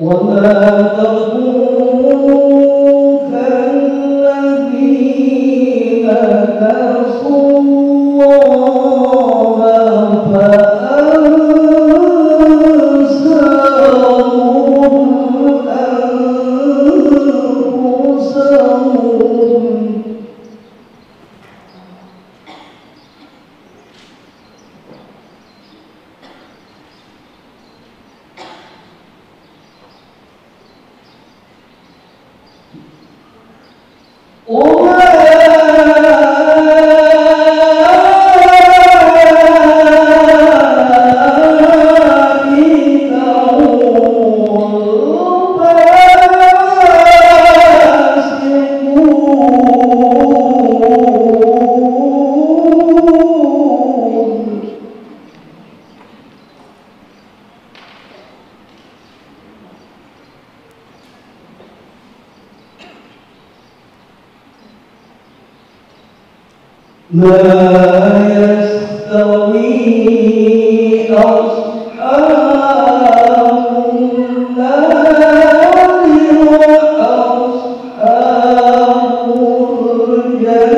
ولا تكونوا كالذين نسوا الله فأنساهم أنفسهم. لا يستوي أصحاب النار وأصحاب الجنة.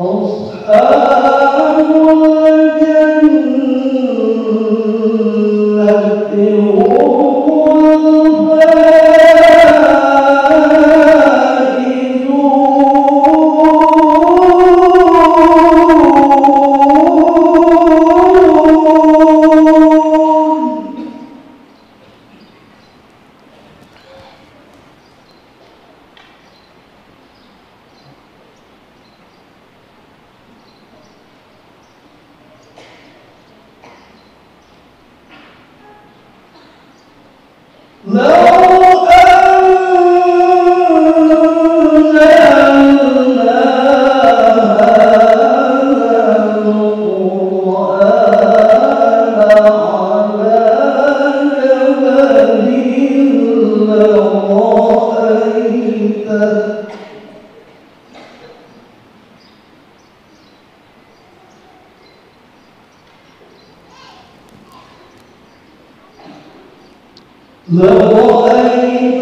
أصحاب الجنة هم لرأيته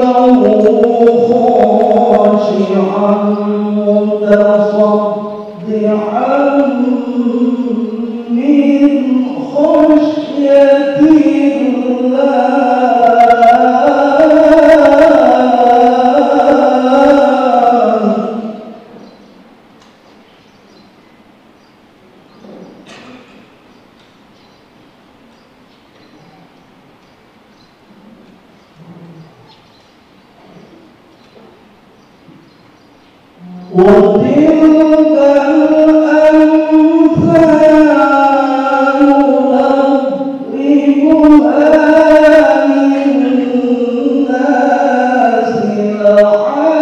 خاشعا متصدعا من خشية الله. وتلك الأمثال نضربها للناس لعلهم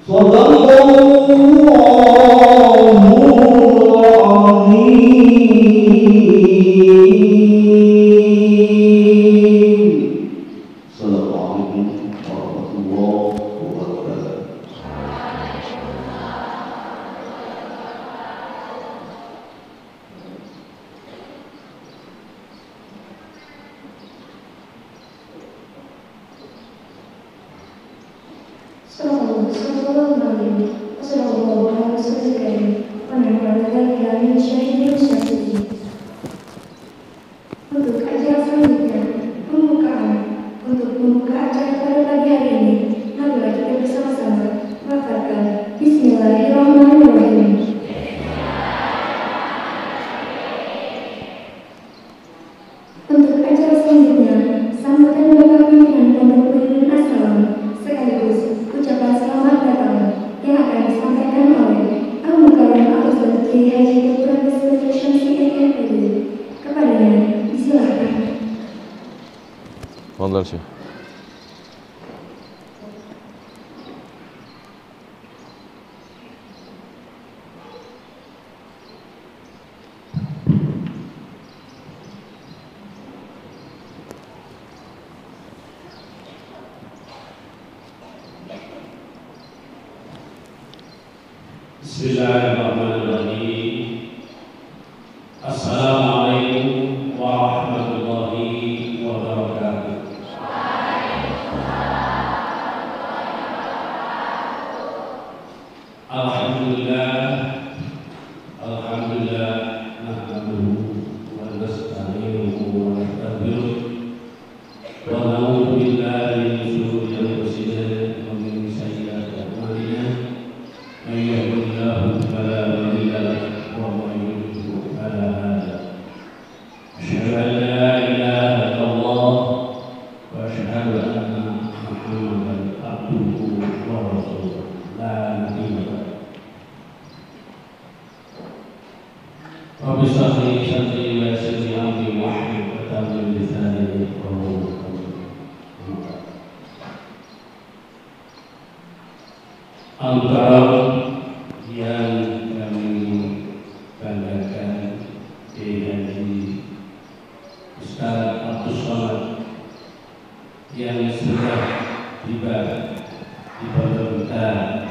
صدق الله العظيم. Untuk acara selanjutnya, pembukaan. Untuk membuka acara pada pagi hari ini, marilah kita bersama-sama melafalkan Bismillahirrahmanirrahim. Untuk acara selanjutnya, sambutan Bapak Pimpinan Pondok Pelindung Assalam sekaligus ucapan selamat datang yang akan disampaikan oleh Al-Mukarram Al-Ustaz Kiai Haji Dr. Andes Syamsi MPD. Kepadanya, disilakan. تفضل شيخ. Bismillahirrahmanirrahim. Assalamualaikum warahmatullahi wabarakatuh. Alhamdulillah, nahmaduhu wa nasta'inuhu wa nastaghfiruh wa na'udzu billahi min shururi anfusina wa min sayyi'ati a'malina. من يهده الله فلا مضل له ومن يضلل فلا هادي له. أشهد أن لا إله إلا الله وأشهد أن محمدا عبده ورسوله لا نبي بعده. رب اشرح لي صدري ويسر لي أمري واحلل عقدة من لساني يفقهوا قولي. Al-Mukarram yang kami banggakan Haji Ustaz Abdus Somad yang sudah tiba di Pondok kita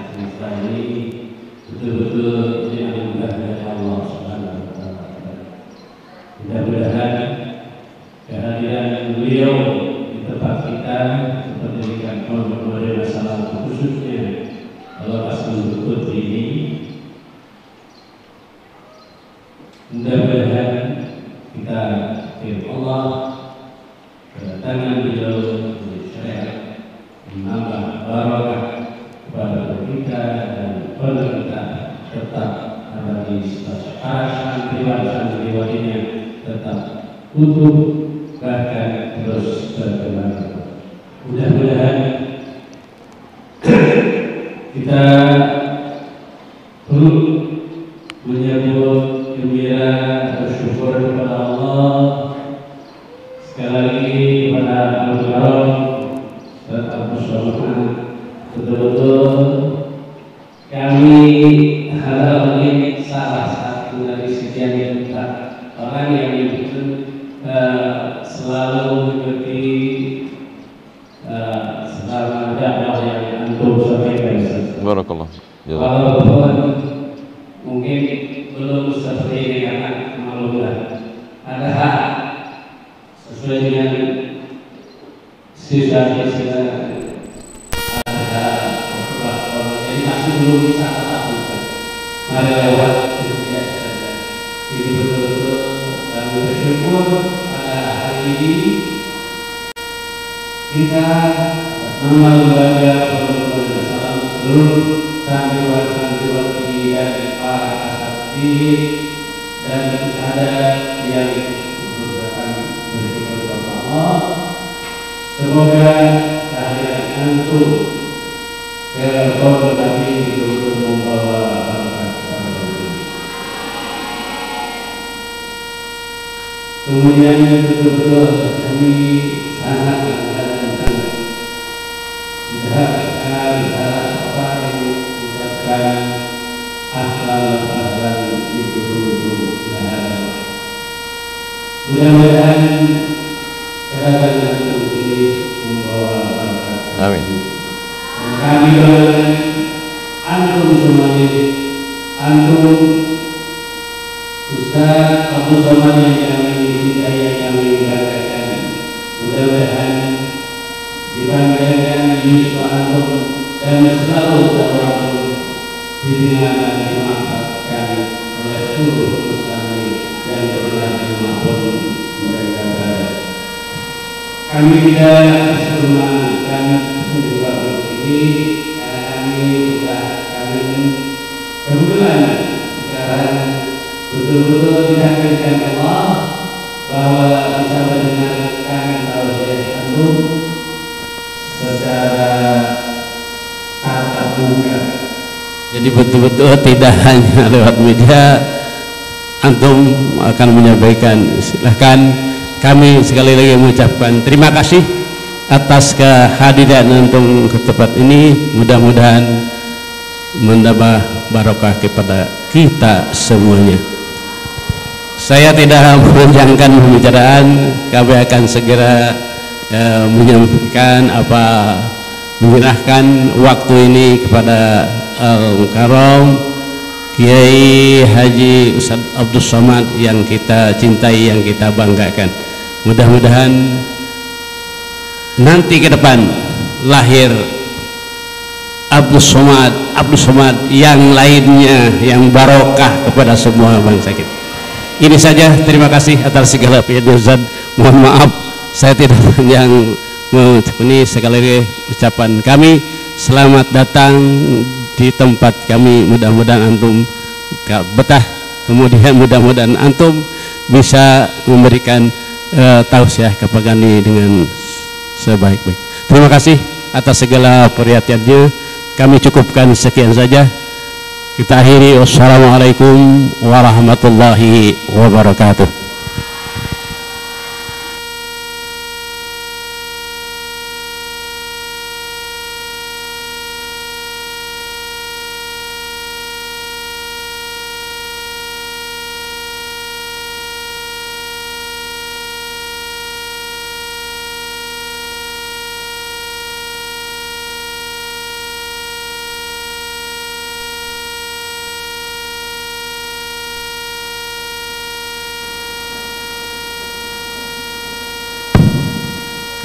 ini betul-betul dengan anugerah dari Allah Subhanahu wa Ta'ala. Mudah-mudahan kehadiran beliau di tempat kita pendidikan Pondok Modern Assalam khususnya kalau Asal Putri ini, mudah-mudahan kita firman Allah kedatangan beliau di syariat menambah barakah kepada kita dan pemerintah tetap ada di santriwan ini tetap utuh bahkan terus berkembang. Mudah-mudahan kita turut menyambut gembira bersyukur kepada Allah sekali lagi kepada Al-Mukarram dan Al-Mukarram. Betul-betul kami adalah ini salah satu dari sekian juta orang yang selalu mengikuti selama dakwah yang antum sampaikan. Barakallah. Walaupun mungkin belum seperti ini karena maklumlah ada hak sesuai dengan sisa-sisa ada jadi masih belum bisa katakan. Mari lewat itu tidak saja. Jadi betul-betul kami bersyukur pada hari ini kita nama lembaga Pondok Assalam seluruh santriwan-santriwan ini dan para asatidz dan ada yang merupakan bersyukur kepada Allah. Semoga kehadiran antum ke Pondok kami betul-betul membawa berkah kepada kita. Kemudian betul-betul kami sangat sekali salah seorang yang mengucapkan ahlan ibu-ibu dan mudah-mudahan kedatangan ini membawa berkah. Amin. Dan kami doakan antum semuanya, antum Ustaz Abdus Somad yang kami cintai, yang kami banggakan, mudah-mudahan dibanggakan Yusuf antum dan selalu dimanapun mereka berada. Kami tidak serumakan juga ini karena kami sudah kebetulan sekarang betul-betul dihadirkan Allah bahwa bisa mendengarkan tausiah antum secara tatap muka. Jadi betul-betul tidak hanya lewat media, antum akan menyampaikan. Silahkan, kami sekali lagi mengucapkan terima kasih atas kehadiran antum ke tempat ini. Mudah-mudahan menambah barokah kepada kita semuanya. Saya tidak memanjangkan pembicaraan, kami akan segera menyampaikan menyerahkan waktu ini kepada Al-Mukarram Kiai Haji Ustadz Abdul Somad yang kita cintai, yang kita banggakan. Mudah-mudahan nanti ke depan lahir Abdul Somad yang lainnya yang barokah kepada semua bangsa kita. Ini saja, terima kasih atas segala pihak. Mohon maaf saya tidak yang ini sekali lagi ucapan kami selamat datang di tempat kami. Mudah-mudahan antum betah, kemudian mudah-mudahan antum bisa memberikan tausiah kepada kami dengan sebaik-baik. Terima kasih atas segala perhatiannya. Kami cukupkan sekian saja. Kita akhiri. Wassalamualaikum warahmatullahi wabarakatuh.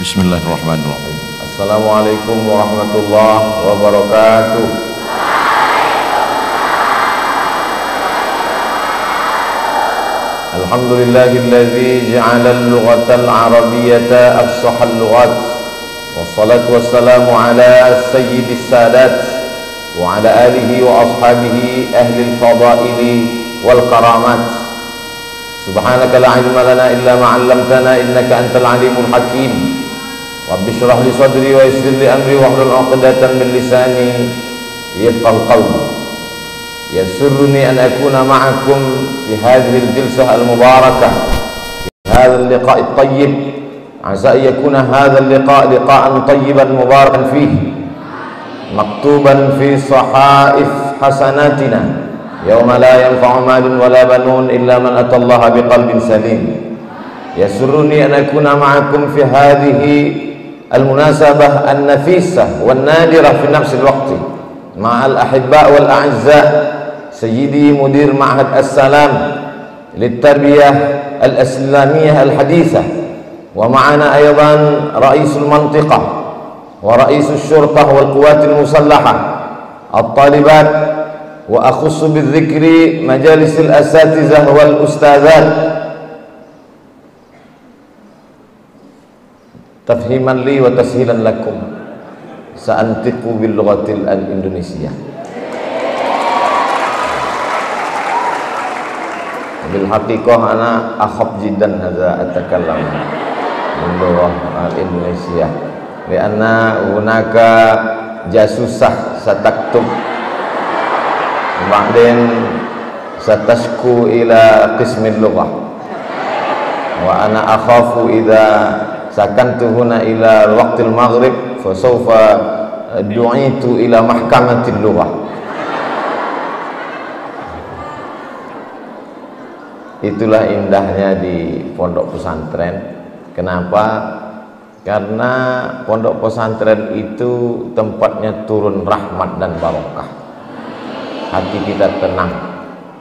Bismillahirrahmanirrahim. Assalamualaikum warahmatullahi wabarakatuh. Alhamdulillahilladzi ja'ala al-lughata al-arabiyyata afsahal lughat. Wassalatu wassalamu ala sayyidis sadat wa ala alihi wa ashabihi ahli al-fadaili wal karamat. Subhanaka la ilma lana illa ma 'allamtana innaka antal alimul hakim. Rabbi shrah li sadri wa yassir li amri wahlul 'uqdatam min lisani yafqahu qawli. Yasurruni an akuna ma'akum fi hadhihi al-jilsah al-mubarakah fi hadha al-liqa' at-tayyib. 'asa an yakuna hadha al-liqa' liqa'an tayyiban mubarakan fihi maktuban fi sahaif hasanatina yawma la yanfa'u malun wala banun illa man atallaha biqalbin salim. Yasurruni an akuna ma'akum fi hadhihi المناسبة النفيسة والنادرة في نفس الوقت مع الأحباء والأعزاء سيدي مدير معهد السلام للتربية الإسلامية الحديثة، ومعنا أيضا رئيس المنطقة ورئيس الشرطة والقوات المسلحة، الطالبات، وأخص بالذكر مجالس الأساتذة والأستاذات. Tafhiman li wa tashilan lakum sa'antiqu bil lughatil al-indonesia. Bil haqiqah ana akhaf jiddan hadza atakallam bil lughah al-indonesia lianna hunaka jasusah sataktub ba'din satashku ila qismil lughah wa ana akhafu idza sakantu huna ila waqtil maghrib fa sawfa du'itu ila mahkamatil lughah. Itulah indahnya di pondok pesantren. Kenapa? Karena pondok pesantren itu tempatnya turun rahmat dan barokah. Hati kita tenang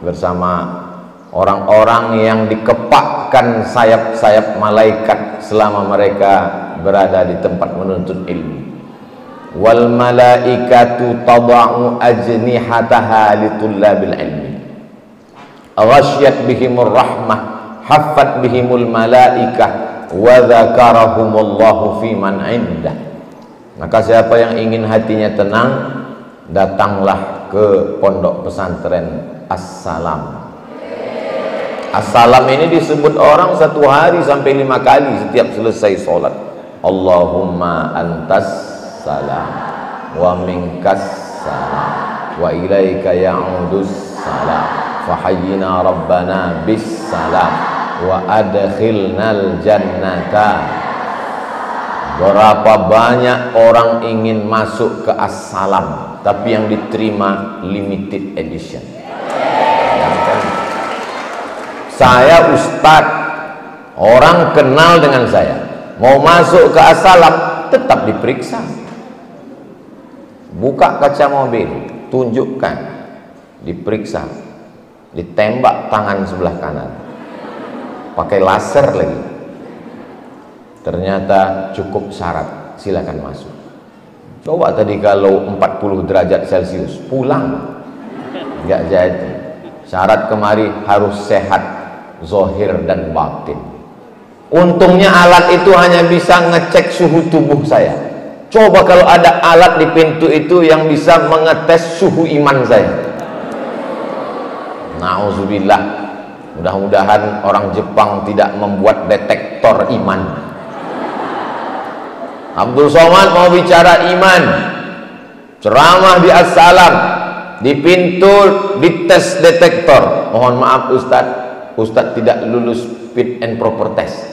bersama orang-orang yang dikepakkan sayap-sayap malaikat selama mereka berada di tempat menuntut ilmu. Wal malaikatu tada'u ajnihataha litullabil ilmi. Ghasyat bihimur rahmah haffat bihimul malaikah wa dzakarahumullahu fi man indah. Maka siapa yang ingin hatinya tenang, datanglah ke pondok pesantren As-Salam. As-Salam ini disebut orang satu hari sampai 5 kali setiap selesai sholat. Allahumma antas salam wa minkas salam wa ilaika ya'udus salam fahayyina rabbana bis salam wa adkhilnal jannata. Berapa banyak orang ingin masuk ke As-Salam, tapi yang diterima limited edition. Saya ustadz, orang kenal dengan saya, mau masuk ke As-Salam tetap diperiksa. Buka kaca mobil, tunjukkan, diperiksa, ditembak tangan sebelah kanan, pakai laser lagi. Ternyata cukup syarat, silakan masuk. Coba tadi kalau 40 derajat Celcius, pulang, nggak jadi. Syarat kemari harus sehat zahir dan batin. Untungnya alat itu hanya bisa ngecek suhu tubuh saya. Coba kalau ada alat di pintu itu yang bisa mengetes suhu iman saya. Nauzubillah. Mudah-mudahan orang Jepang tidak membuat detektor iman. Abdul Somad mau bicara iman, ceramah di As-Salam, di pintu dites detektor. Mohon maaf Ustadz tidak lulus fit and proper test.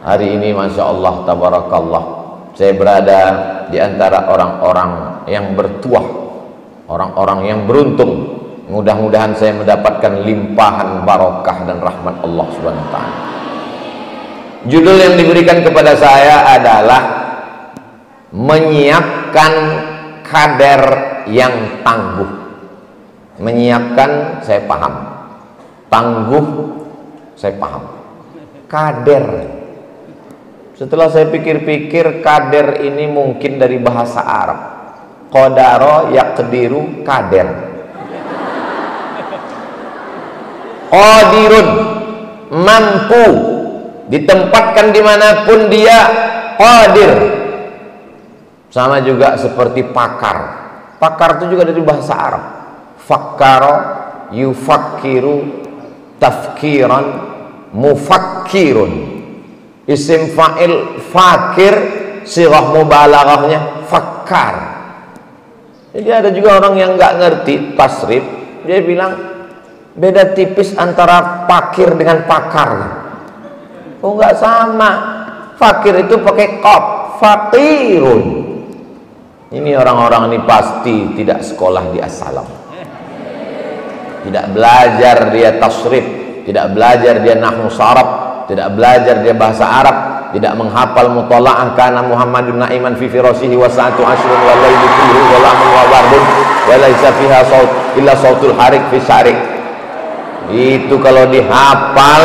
Hari ini Masya Allah tabarakallah, saya berada di antara orang-orang yang bertuah, orang-orang yang beruntung. Mudah-mudahan saya mendapatkan limpahan barokah dan rahmat Allah Subhanahu wa ta'ala. Judul yang diberikan kepada saya adalah menyiapkan kader yang tangguh. Menyiapkan saya paham, tangguh saya paham. Kader, setelah saya pikir-pikir, kader ini mungkin dari bahasa Arab. Qadara yaqdiru kader. Qadirun, mampu, ditempatkan dimanapun dia qadir. Sama juga seperti pakar. Pakar itu juga dari bahasa Arab. Fakkara yufakkiru tafkiran mufakkirun. Isim fa'il fakir, sirah mubalaghahnya fakkar. Jadi ada juga orang yang nggak ngerti tasrif, dia bilang beda tipis antara fakir dengan pakar. Oh nggak sama, fakir itu pakai qaf, fakirun. Ini orang-orang ini pasti tidak sekolah di As-Salam, tidak belajar dia tasrif, tidak belajar dia nahwu saraf, tidak belajar dia bahasa Arab, tidak menghafal muthala'ah kana Muhammadun na'iman fi firasihi wa sa'atu ashrun wa layli fihi wa lamun wa bardun wa laisa fiha saut illa sautul harik fi syarik. Itu kalau dihafal,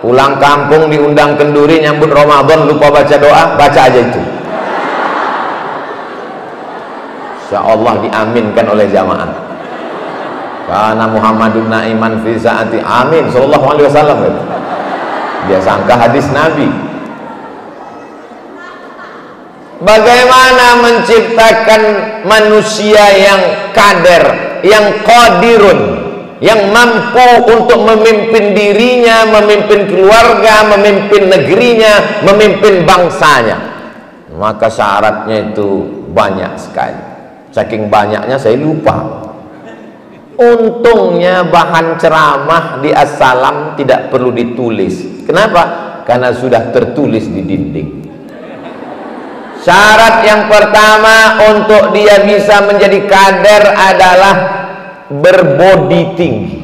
pulang kampung diundang kenduri nyambut Ramadan lupa baca doa, baca aja itu. Insya Allah diaminkan oleh jamaah. Karena Muhammadun na'iman fi saati, amin sallallahu alaihi wasallam. Dia sangka hadis Nabi. Bagaimana menciptakan manusia yang kader, yang qadirun, yang mampu untuk memimpin dirinya, memimpin keluarga, memimpin negerinya, memimpin bangsanya? Maka syaratnya itu banyak sekali. Saking banyaknya saya lupa. Untungnya bahan ceramah di As-Salam tidak perlu ditulis. Kenapa? Karena sudah tertulis di dinding. Syarat yang pertama untuk dia bisa menjadi kader adalah berbodi tinggi.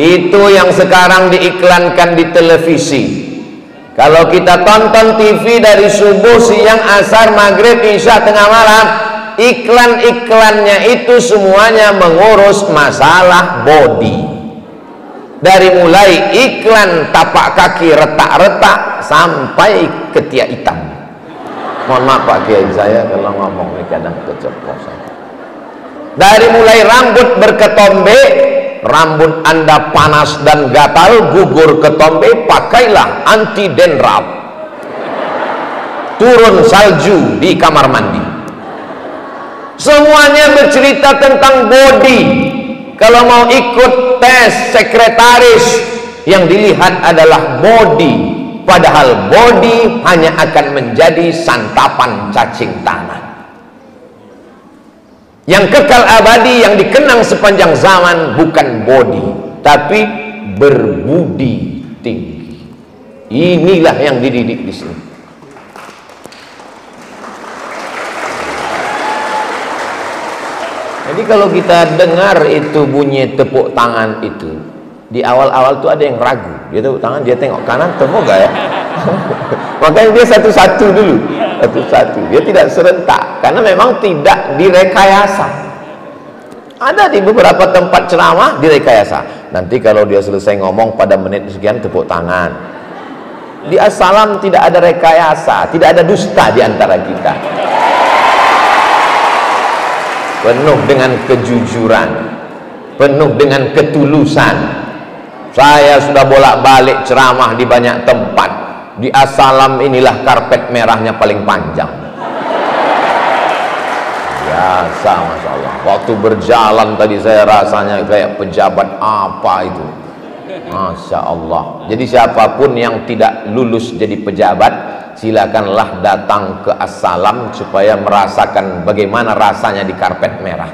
Itu yang sekarang diiklankan di televisi. Kalau kita tonton TV dari subuh, siang, asar, maghrib, isya, tengah malam, iklan-iklannya itu semuanya mengurus masalah body. Dari mulai iklan tapak kaki retak-retak sampai ketiak hitam. Mohon maaf Pak Kiai, saya kalau ngomong ini kadang keceplosan. Dari mulai rambut berketombe, rambut Anda panas dan gatal, gugur ketombe, pakailah anti denrap. Turun salju di kamar mandi. Semuanya bercerita tentang body. Kalau mau ikut tes sekretaris, yang dilihat adalah body. Padahal body hanya akan menjadi santapan cacing tanah. Yang kekal abadi, yang dikenang sepanjang zaman bukan body, tapi berbudi tinggi. Inilah yang dididik di sini. Jadi kalau kita dengar itu bunyi tepuk tangan itu, di awal-awal tuh ada yang ragu. Dia tepuk tangan, dia tengok kanan, temu gak ya? Makanya dia satu-satu dulu, satu-satu. Dia tidak serentak, karena memang tidak direkayasa. Ada di beberapa tempat ceramah direkayasa. Nanti kalau dia selesai ngomong pada menit sekian tepuk tangan. Di As-Salam tidak ada rekayasa, tidak ada dusta di antara kita. Penuh dengan kejujuran, penuh dengan ketulusan. Saya sudah bolak-balik ceramah di banyak tempat. Di As-Salam inilah karpet merahnya paling panjang. Biasa, Masya Allah. Waktu berjalan tadi saya rasanya kayak pejabat apa itu. Masya Allah. Jadi siapapun yang tidak lulus jadi pejabat, silakanlah datang ke As-Salam supaya merasakan bagaimana rasanya di karpet merah.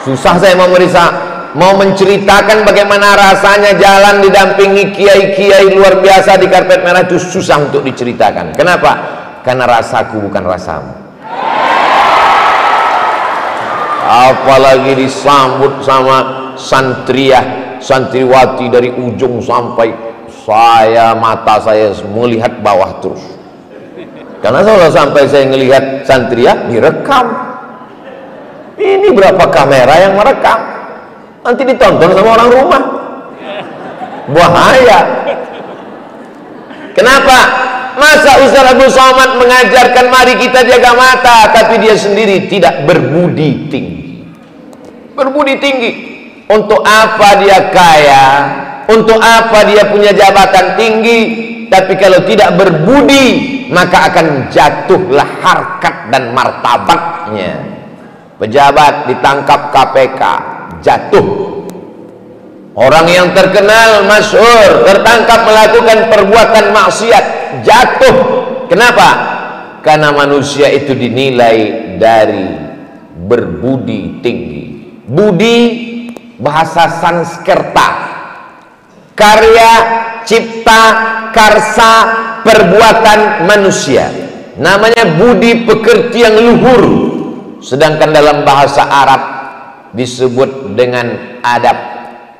Susah saya mau menceritakan bagaimana rasanya jalan didampingi kiai-kiai luar biasa di karpet merah, itu susah untuk diceritakan. Kenapa? Karena rasaku bukan rasamu. Apalagi disambut sama santriwati dari ujung sampai mata saya melihat bawah terus. Karena kalau sampai saya melihat santriah direkam. Ini berapa kamera yang merekam? Nanti ditonton sama orang rumah. Bahaya. Kenapa? Masa Ustaz Abdul Somad mengajarkan mari kita jaga mata, tapi dia sendiri tidak berbudi tinggi. Berbudi tinggi. Untuk apa dia kaya? Untuk apa dia punya jabatan tinggi? Tapi kalau tidak berbudi, maka akan jatuhlah harkat dan martabatnya. Pejabat ditangkap KPK, jatuh. Orang yang terkenal, masyhur, tertangkap melakukan perbuatan maksiat, jatuh. Kenapa? Karena manusia itu dinilai dari berbudi tinggi. Budi bahasa Sanskerta, karya, cipta, karsa, perbuatan manusia. Namanya budi pekerti yang luhur. Sedangkan dalam bahasa Arab disebut dengan adab.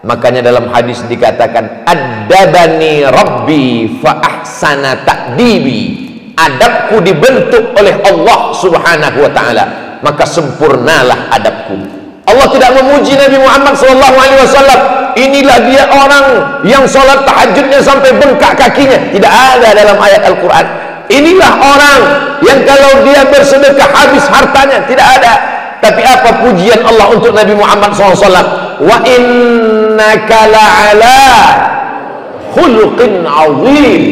Makanya dalam hadis dikatakan adabani rabbi fa ahsana ta'dibi. Adabku dibentuk oleh Allah Subhanahu wa taala, maka sempurnalah adabku. Allah tidak memuji Nabi Muhammad SAW. Inilah dia orang yang sholat tahajudnya sampai bengkak kakinya. Tidak ada dalam ayat Al-Quran. Inilah orang yang kalau dia bersedekah habis hartanya. Tidak ada. Tapi apa pujian Allah untuk Nabi Muhammad SAW? Wa innaka la'ala khuluqin azim.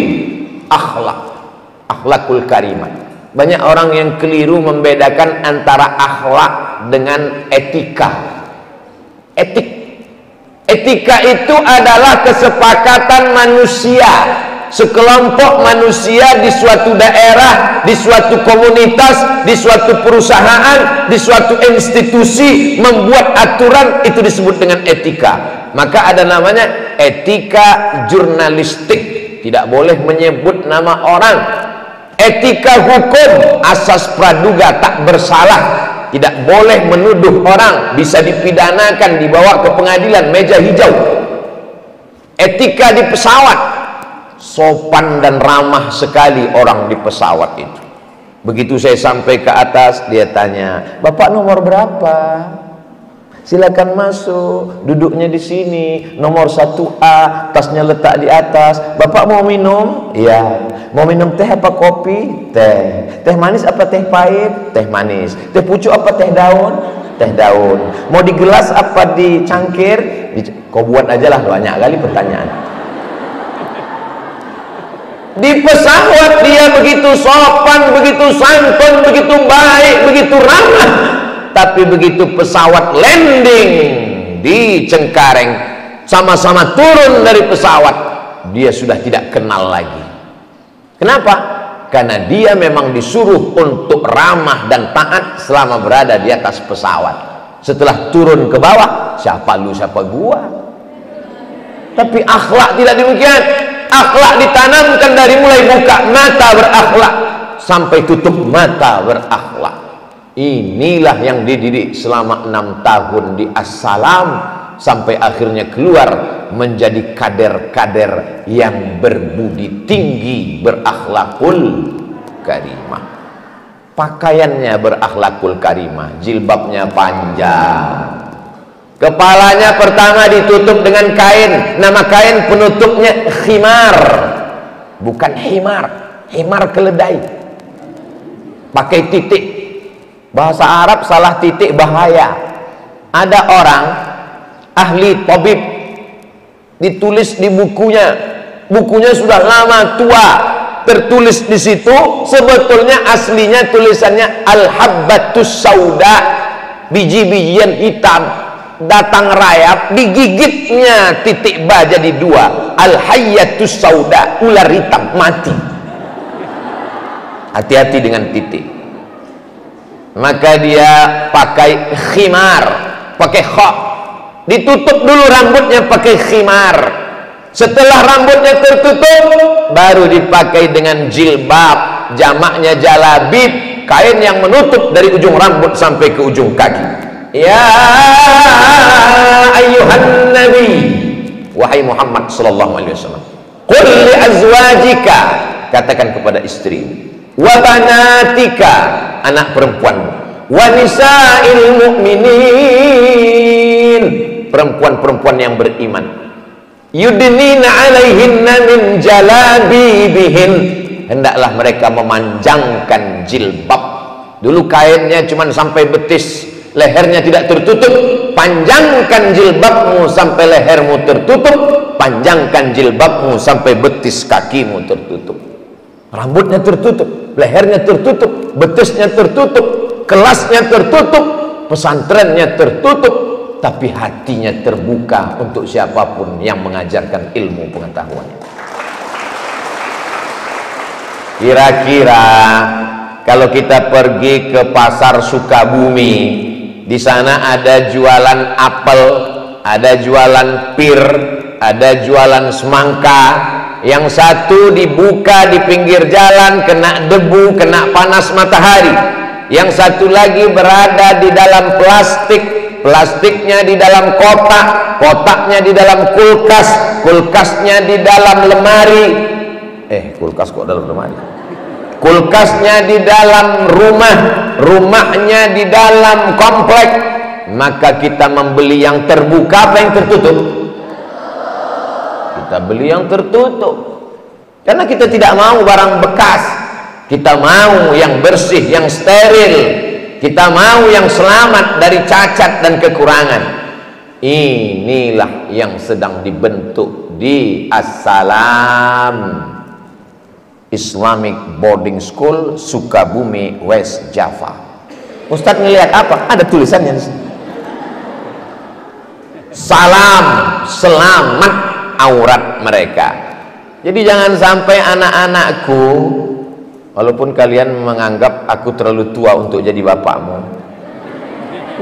Akhlakul karimah. Banyak orang yang keliru membedakan antara akhlak dengan etika. Etika itu adalah kesepakatan manusia, sekelompok manusia di suatu daerah, di suatu komunitas, di suatu perusahaan, di suatu institusi membuat aturan, itu disebut dengan etika. Maka ada namanya etika jurnalistik, tidak boleh menyebut nama orang. Etika hukum, asas praduga tak bersalah, tidak boleh menuduh orang, bisa dipidanakan, dibawa ke pengadilan, meja hijau. Etika di pesawat, sopan dan ramah sekali orang di pesawat itu. Begitu saya sampai ke atas, dia tanya, Bapak nomor berapa? Silakan masuk, duduknya di sini, nomor 1A, tasnya letak di atas. Bapak mau minum? Iya. Mau minum teh apa kopi? Teh. Teh manis apa teh pahit? Teh manis. Teh pucuk apa teh daun? Teh daun. Mau di gelas apa di cangkir? Kau buat aja lah, banyak kali pertanyaan. Di pesawat dia begitu sopan, begitu santun, begitu baik, begitu ramah. Tapi begitu pesawat landing di Cengkareng, sama-sama turun dari pesawat, dia sudah tidak kenal lagi. Kenapa? Karena dia memang disuruh untuk ramah dan taat selama berada di atas pesawat. Setelah turun ke bawah, siapa lu siapa gua. Tapi akhlak tidak demikian. Akhlak ditanamkan dari mulai buka mata berakhlak sampai tutup mata berakhlak. Inilah yang dididik selama 6 tahun di As-Salam sampai akhirnya keluar menjadi kader-kader yang berbudi tinggi, berakhlakul karimah. Pakaiannya berakhlakul karimah, jilbabnya panjang, kepalanya pertama ditutup dengan kain, nama kain penutupnya khimar, bukan himar. Himar keledai, pakai titik. Bahasa Arab salah titik bahaya. Ada orang ahli tabib, ditulis di bukunya sudah lama tua, tertulis di situ sebetulnya aslinya tulisannya al-habbatus sauda, biji-bijian hitam datang rayap, digigitnya titik ba jadi 2, al-hayyatus sauda, ular hitam mati. Hati-hati dengan titik. Maka dia pakai khimar, pakai khok, ditutup dulu rambutnya pakai khimar. Setelah rambutnya tertutup, baru dipakai dengan jilbab, jamaknya jalabib, kain yang menutup dari ujung rambut sampai ke ujung kaki. Ya ayyuhan nabi, wahai Muhammad sallallahu alaihi wasallam, qul li azwajika, katakan kepada istri, wa banatika, anak perempuanmu, wa nisa'il mu'minin, perempuan-perempuan yang beriman, yudnina alaihinna min jalabibihin, hendaklah mereka memanjangkan jilbab. Dulu kainnya cuma sampai betis, lehernya tidak tertutup. Panjangkan jilbabmu sampai lehermu tertutup, panjangkan jilbabmu sampai betis kakimu tertutup. Rambutnya tertutup, lehernya tertutup, betisnya tertutup, kelasnya tertutup, pesantrennya tertutup, tapi hatinya terbuka untuk siapapun yang mengajarkan ilmu pengetahuan. Kira-kira kalau kita pergi ke pasar Sukabumi, di sana ada jualan apel, ada jualan pir, ada jualan semangka. Yang satu dibuka di pinggir jalan, kena debu, kena panas matahari. Yang satu lagi berada di dalam plastik, plastiknya di dalam kotak, kotaknya di dalam kulkas, kulkasnya di dalam lemari. Kulkas kok dalam lemari? Kulkasnya di dalam rumah, rumahnya di dalam komplek. Maka kita membeli yang terbuka apa yang tertutup? Kita beli yang tertutup, karena kita tidak mau barang bekas. Kita mau yang bersih, yang steril. Kita mau yang selamat dari cacat dan kekurangan. Inilah yang sedang dibentuk di As-Salam Islamic Boarding School Sukabumi, West Java. Ustadz ngelihat apa? Ada tulisannya di sini. Salam, selamat aurat mereka. Jadi jangan sampai anak-anakku, walaupun kalian menganggap aku terlalu tua untuk jadi bapakmu,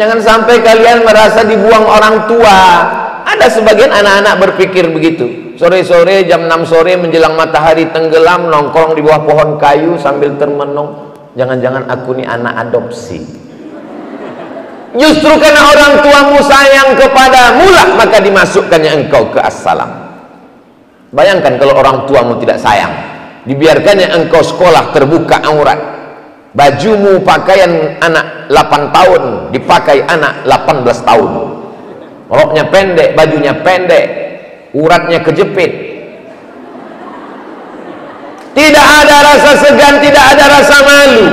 jangan sampai kalian merasa dibuang orang tua. Ada sebagian anak-anak berpikir begitu. Sore-sore jam 6 sore menjelang matahari tenggelam, nongkrong di bawah pohon kayu sambil termenung. Jangan-jangan aku nih anak adopsi. Justru karena orang tuamu sayang kepadamu lah, maka dimasukkannya engkau ke As-Salam. Bayangkan kalau orang tuamu tidak sayang, dibiarkannya engkau sekolah terbuka aurat. Bajumu pakaian anak 8 tahun dipakai anak 18 tahun. roknya pendek, bajunya pendek, uratnya kejepit. Tidak ada rasa segan, tidak ada rasa malu.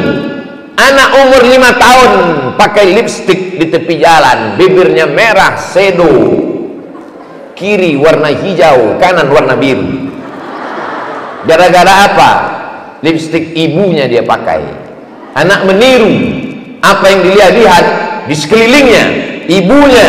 Anak umur 5 tahun pakai lipstik di tepi jalan, bibirnya merah, sedo, kiri warna hijau, kanan warna biru. Gara-gara apa? Lipstik ibunya dia pakai. Anak meniru apa yang dia lihat di sekelilingnya, ibunya,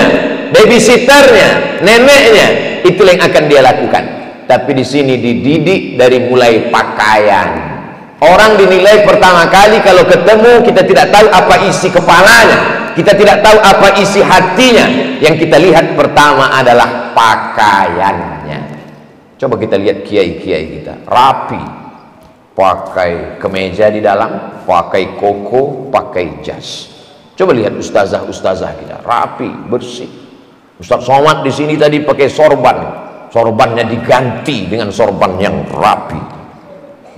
babysitternya, neneknya, itulah yang akan dia lakukan. Tapi di sini dididik dari mulai pakaian. Orang dinilai pertama kali kalau ketemu, kita tidak tahu apa isi kepalanya, kita tidak tahu apa isi hatinya. Yang kita lihat pertama adalah pakaiannya. Coba kita lihat kiai-kiai kita, rapi, pakai kemeja di dalam, pakai koko, pakai jas. Coba lihat ustazah-ustazah kita, rapi, bersih. Ustaz Somad di sini tadi pakai sorban, sorbannya diganti dengan sorban yang rapi,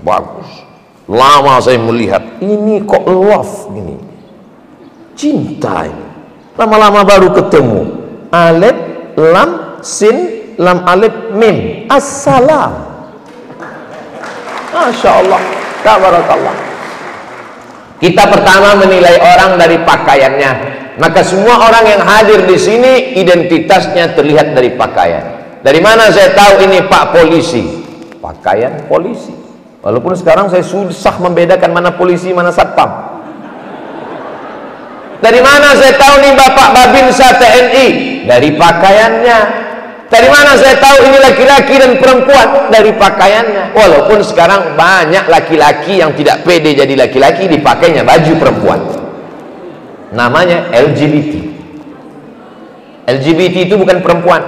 bagus. Lama saya melihat, ini kok love gini, cinta ini. Lama-lama baru ketemu, alif, lam, sin, lam, alif, mim, assalam. Masya Allah, tabarakallah. Kita pertama menilai orang dari pakaiannya, maka semua orang yang hadir di sini identitasnya terlihat dari pakaian. Dari mana saya tahu ini Pak Polisi? Pakaian polisi. Walaupun sekarang saya susah membedakan mana polisi, mana satpam. Dari mana saya tahu nih Bapak Babinsa TNI? Dari pakaiannya. Dari mana saya tahu ini laki-laki dan perempuan? Dari pakaiannya. Walaupun sekarang banyak laki-laki yang tidak pede jadi laki-laki, dipakainya baju perempuan. Namanya LGBT. LGBT itu bukan perempuan.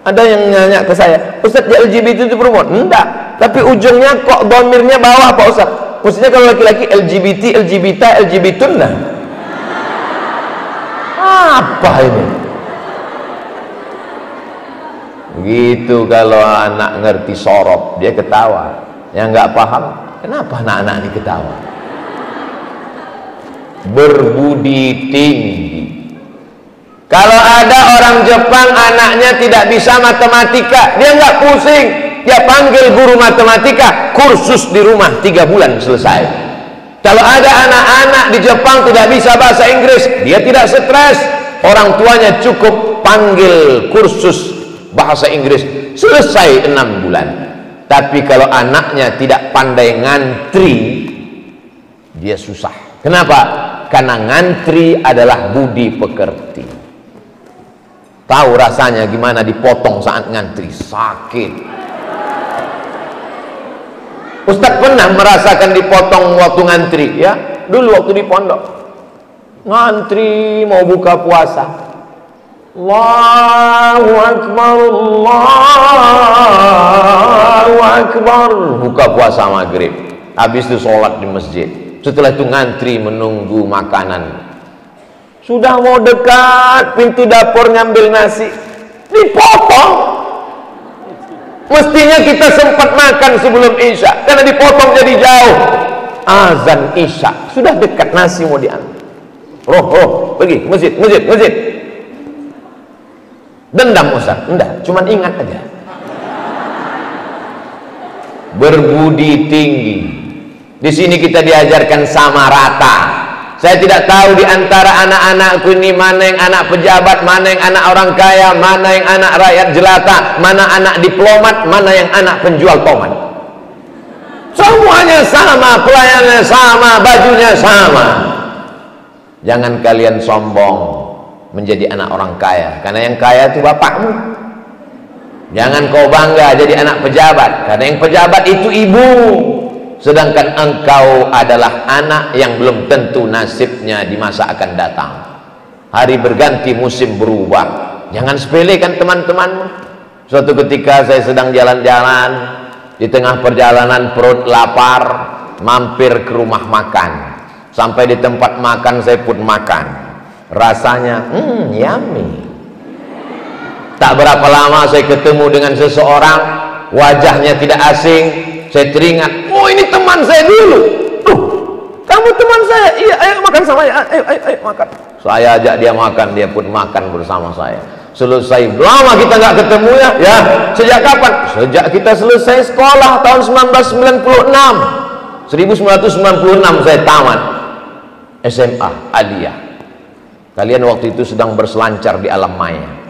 Ada yang nanya ke saya, Ustaz, LGBT itu perempuan? Enggak, tapi ujungnya kok domirnya bawah Pak Ustaz. Maksudnya kalau laki-laki LGBT, LGBT, LGBTun lah. Apa ini? Begitu kalau anak ngerti sorop, dia ketawa. Yang nggak paham, kenapa anak-anak ini ketawa? Berbudi tinggi. Kalau ada orang Jepang anaknya tidak bisa matematika, dia nggak pusing, dia panggil guru matematika, kursus di rumah 3 bulan selesai. Kalau ada anak-anak di Jepang tidak bisa bahasa Inggris, dia tidak stres, orang tuanya cukup panggil kursus bahasa Inggris, selesai 6 bulan. Tapi kalau anaknya tidak pandai ngantri, dia susah. Kenapa? Karena ngantri adalah budi pekerti. Tahu rasanya gimana dipotong saat ngantri, sakit. Ustadz pernah merasakan dipotong waktu ngantri, ya? Dulu waktu di pondok, ngantri mau buka puasa, Allahu Akbar, Allahu Akbar, buka puasa maghrib, habis itu sholat di masjid. Setelah itu ngantri menunggu makanan. Sudah mau dekat pintu dapur ngambil nasi, dipotong. Mestinya kita sempat makan sebelum Isya, karena dipotong jadi jauh. Azan Isya, sudah dekat nasi mau diambil. Roh, pergi masjid. Dendam Ustaz? Enggak, cuman ingat aja. Berbudi tinggi. Di sini kita diajarkan sama rata. Saya tidak tahu di antara anak-anakku ini mana yang anak pejabat, mana yang anak orang kaya, mana yang anak rakyat jelata, mana anak diplomat, mana yang anak penjual tomat. Semuanya sama, pelayanannya sama, bajunya sama. Jangan kalian sombong menjadi anak orang kaya, karena yang kaya itu bapakmu. Jangan kau bangga jadi anak pejabat, karena yang pejabat itu ibu. Sedangkan engkau adalah anak yang belum tentu nasibnya di masa akan datang. Hari berganti, musim berubah. Jangan sepelekan teman-temanmu. Suatu ketika saya sedang jalan-jalan, di tengah perjalanan perut lapar, mampir ke rumah makan. Sampai di tempat makan saya pun makan. Rasanya yummy. Tak berapa lama saya ketemu dengan seseorang, wajahnya tidak asing. Saya teringat, oh ini teman saya dulu. Kamu teman saya? Iya, ayo makan sama saya. Ayo makan. Saya ajak dia makan, dia pun makan bersama saya. Selesai. Lama kita nggak ketemu ya. Ya, sejak kapan? Sejak kita selesai sekolah tahun 1996. 1996 saya tamat SMA Aliyah. Kalian waktu itu sedang berselancar di alam maya.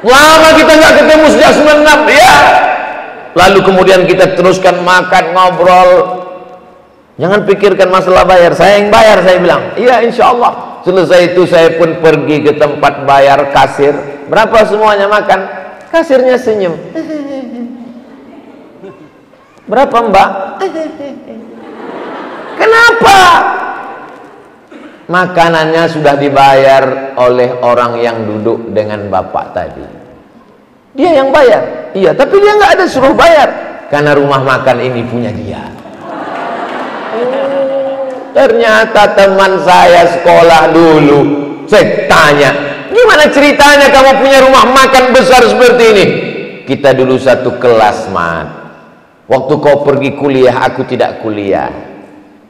Lama kita nggak ketemu sejak 96 ya. Lalu kemudian kita teruskan makan, ngobrol. Jangan pikirkan masalah bayar, saya yang bayar, saya bilang. Iya, insya Allah. Selesai itu saya pun pergi ke tempat bayar, kasir. Berapa semuanya makan? Kasirnya senyum. Berapa mbak? Kenapa? Makanannya sudah dibayar oleh orang yang duduk dengan bapak tadi. Dia yang bayar. Iya, tapi dia nggak ada suruh bayar. Karena rumah makan ini punya dia. Ternyata teman saya sekolah dulu. Saya tanya, gimana ceritanya kamu punya rumah makan besar seperti ini? Kita dulu satu kelas, Mat. Waktu kau pergi kuliah, aku tidak kuliah.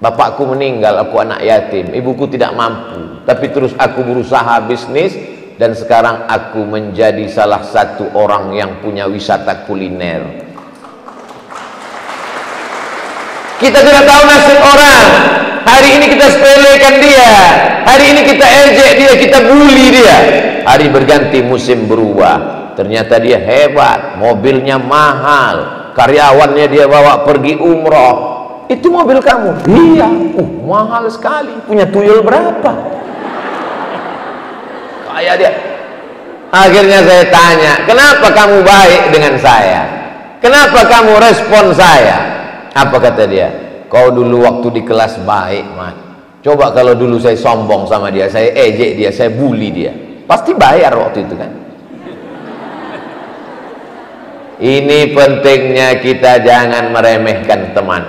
Bapakku meninggal, aku anak yatim. Ibuku tidak mampu. Tapi terus aku berusaha bisnis. Dan sekarang aku menjadi salah satu orang yang punya wisata kuliner. Kita tidak tahu nasib orang. Hari ini kita sepelekan dia, hari ini kita ejek dia, kita bully dia. Hari berganti musim berubah. Ternyata dia hebat, mobilnya mahal, karyawannya dia bawa pergi umroh. Itu mobil kamu? Iya. Mahal sekali. Punya tuyul berapa? Kayak dia. Akhirnya saya tanya, kenapa kamu baik dengan saya? Kenapa kamu respon saya? Apa kata dia? Kau dulu waktu di kelas baik, Mat. Coba kalau dulu saya sombong sama dia, saya ejek dia, saya bully dia, pasti bayar waktu itu kan. Ini pentingnya kita jangan meremehkan teman.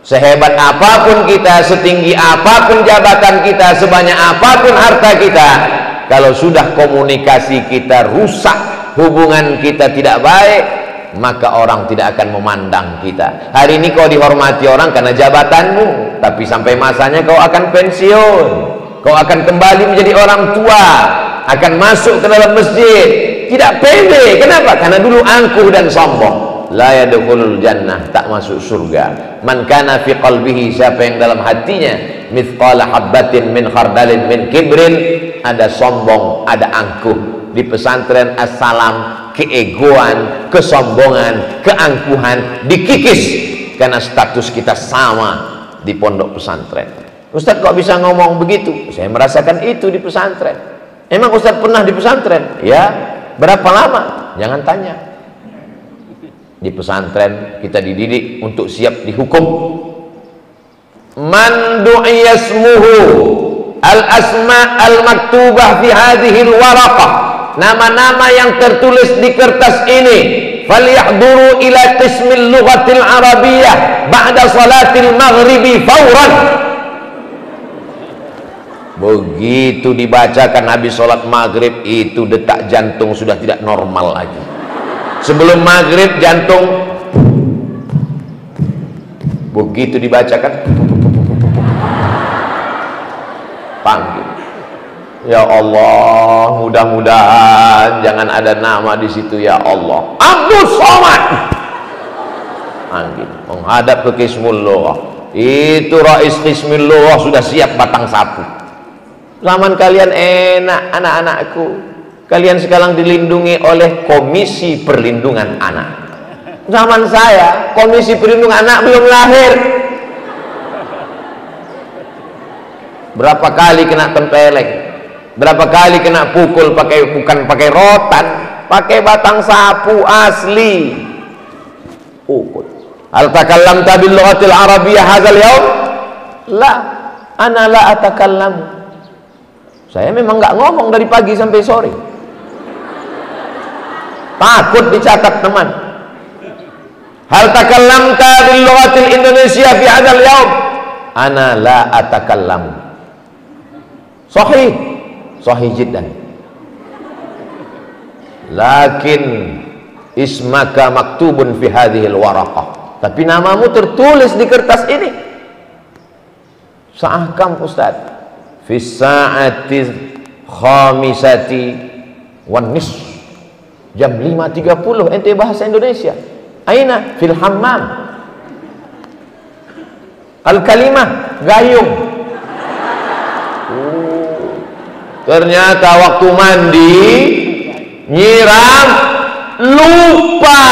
Sehebat apapun kita, setinggi apapun jabatan kita, sebanyak apapun harta kita, kalau sudah komunikasi kita rusak, hubungan kita tidak baik, maka orang tidak akan memandang kita. Hari ini kau dihormati orang karena jabatanmu, tapi sampai masanya kau akan pensiun, kau akan kembali menjadi orang tua, akan masuk ke dalam masjid, tidak pede. Kenapa? Karena dulu angkuh dan sombong. La yadkhulul jannah, tak masuk surga. Man kana fi qalbihi, siapa yang dalam hatinya mithqala habbatin min khardalin min kibrin, ada sombong, ada angkuh. Di pesantren Assalam, keegoan, kesombongan, keangkuhan dikikis karena status kita sama di pondok pesantren. Ustadz kok bisa ngomong begitu? Saya merasakan itu di pesantren. Emang Ustadz pernah di pesantren? Ya. Berapa lama? Jangan tanya. Di pesantren kita dididik untuk siap dihukum. Man du'iya ismuhu al-asma al-maktubah fi hadhihi al-waraqah, nama-nama yang tertulis di kertas ini, falyahduru ila qismil lughatil arabiyyah ba'da salatil maghribi fawran. Begitu dibacakan habis sholat maghrib, itu detak jantung sudah tidak normal lagi. Sebelum maghrib jantung, begitu dibacakan panggil. Ya Allah, mudah-mudahan jangan ada nama di situ ya Allah. Abdul Somad. Panggil, menghadap ke Qismul Lughah. Itu Rais Qismul Lughah sudah siap batang sapu. Zaman kalian enak, anak-anakku. Kalian sekarang dilindungi oleh Komisi Perlindungan Anak. Zaman saya, Komisi Perlindungan Anak belum lahir. Berapa kali kena tempeleng, berapa kali kena pukul bukan pakai rotan, pakai batang sapu asli. Pukul. Hal takallamta bil lughatil arabiyyah hadzal yaum? La, ana la atakallam. Saya memang nggak ngomong dari pagi sampai sore. Takut dicatat teman. Hal takallamta bil lughatil Indonesia fi hadzal yaum? Ana la atakallam. Sahih, sahih jiddan. Lakin ismaka maktubun fi hadhil waraqah. Tapi namamu tertulis di kertas ini. Sa'ahkam Ustaz. Fi sa'ati khamisati Wanis jam 5.30 ente bahasa Indonesia. Aina fil hammam. Al kalimah gayung. Ternyata waktu mandi nyiram lupa.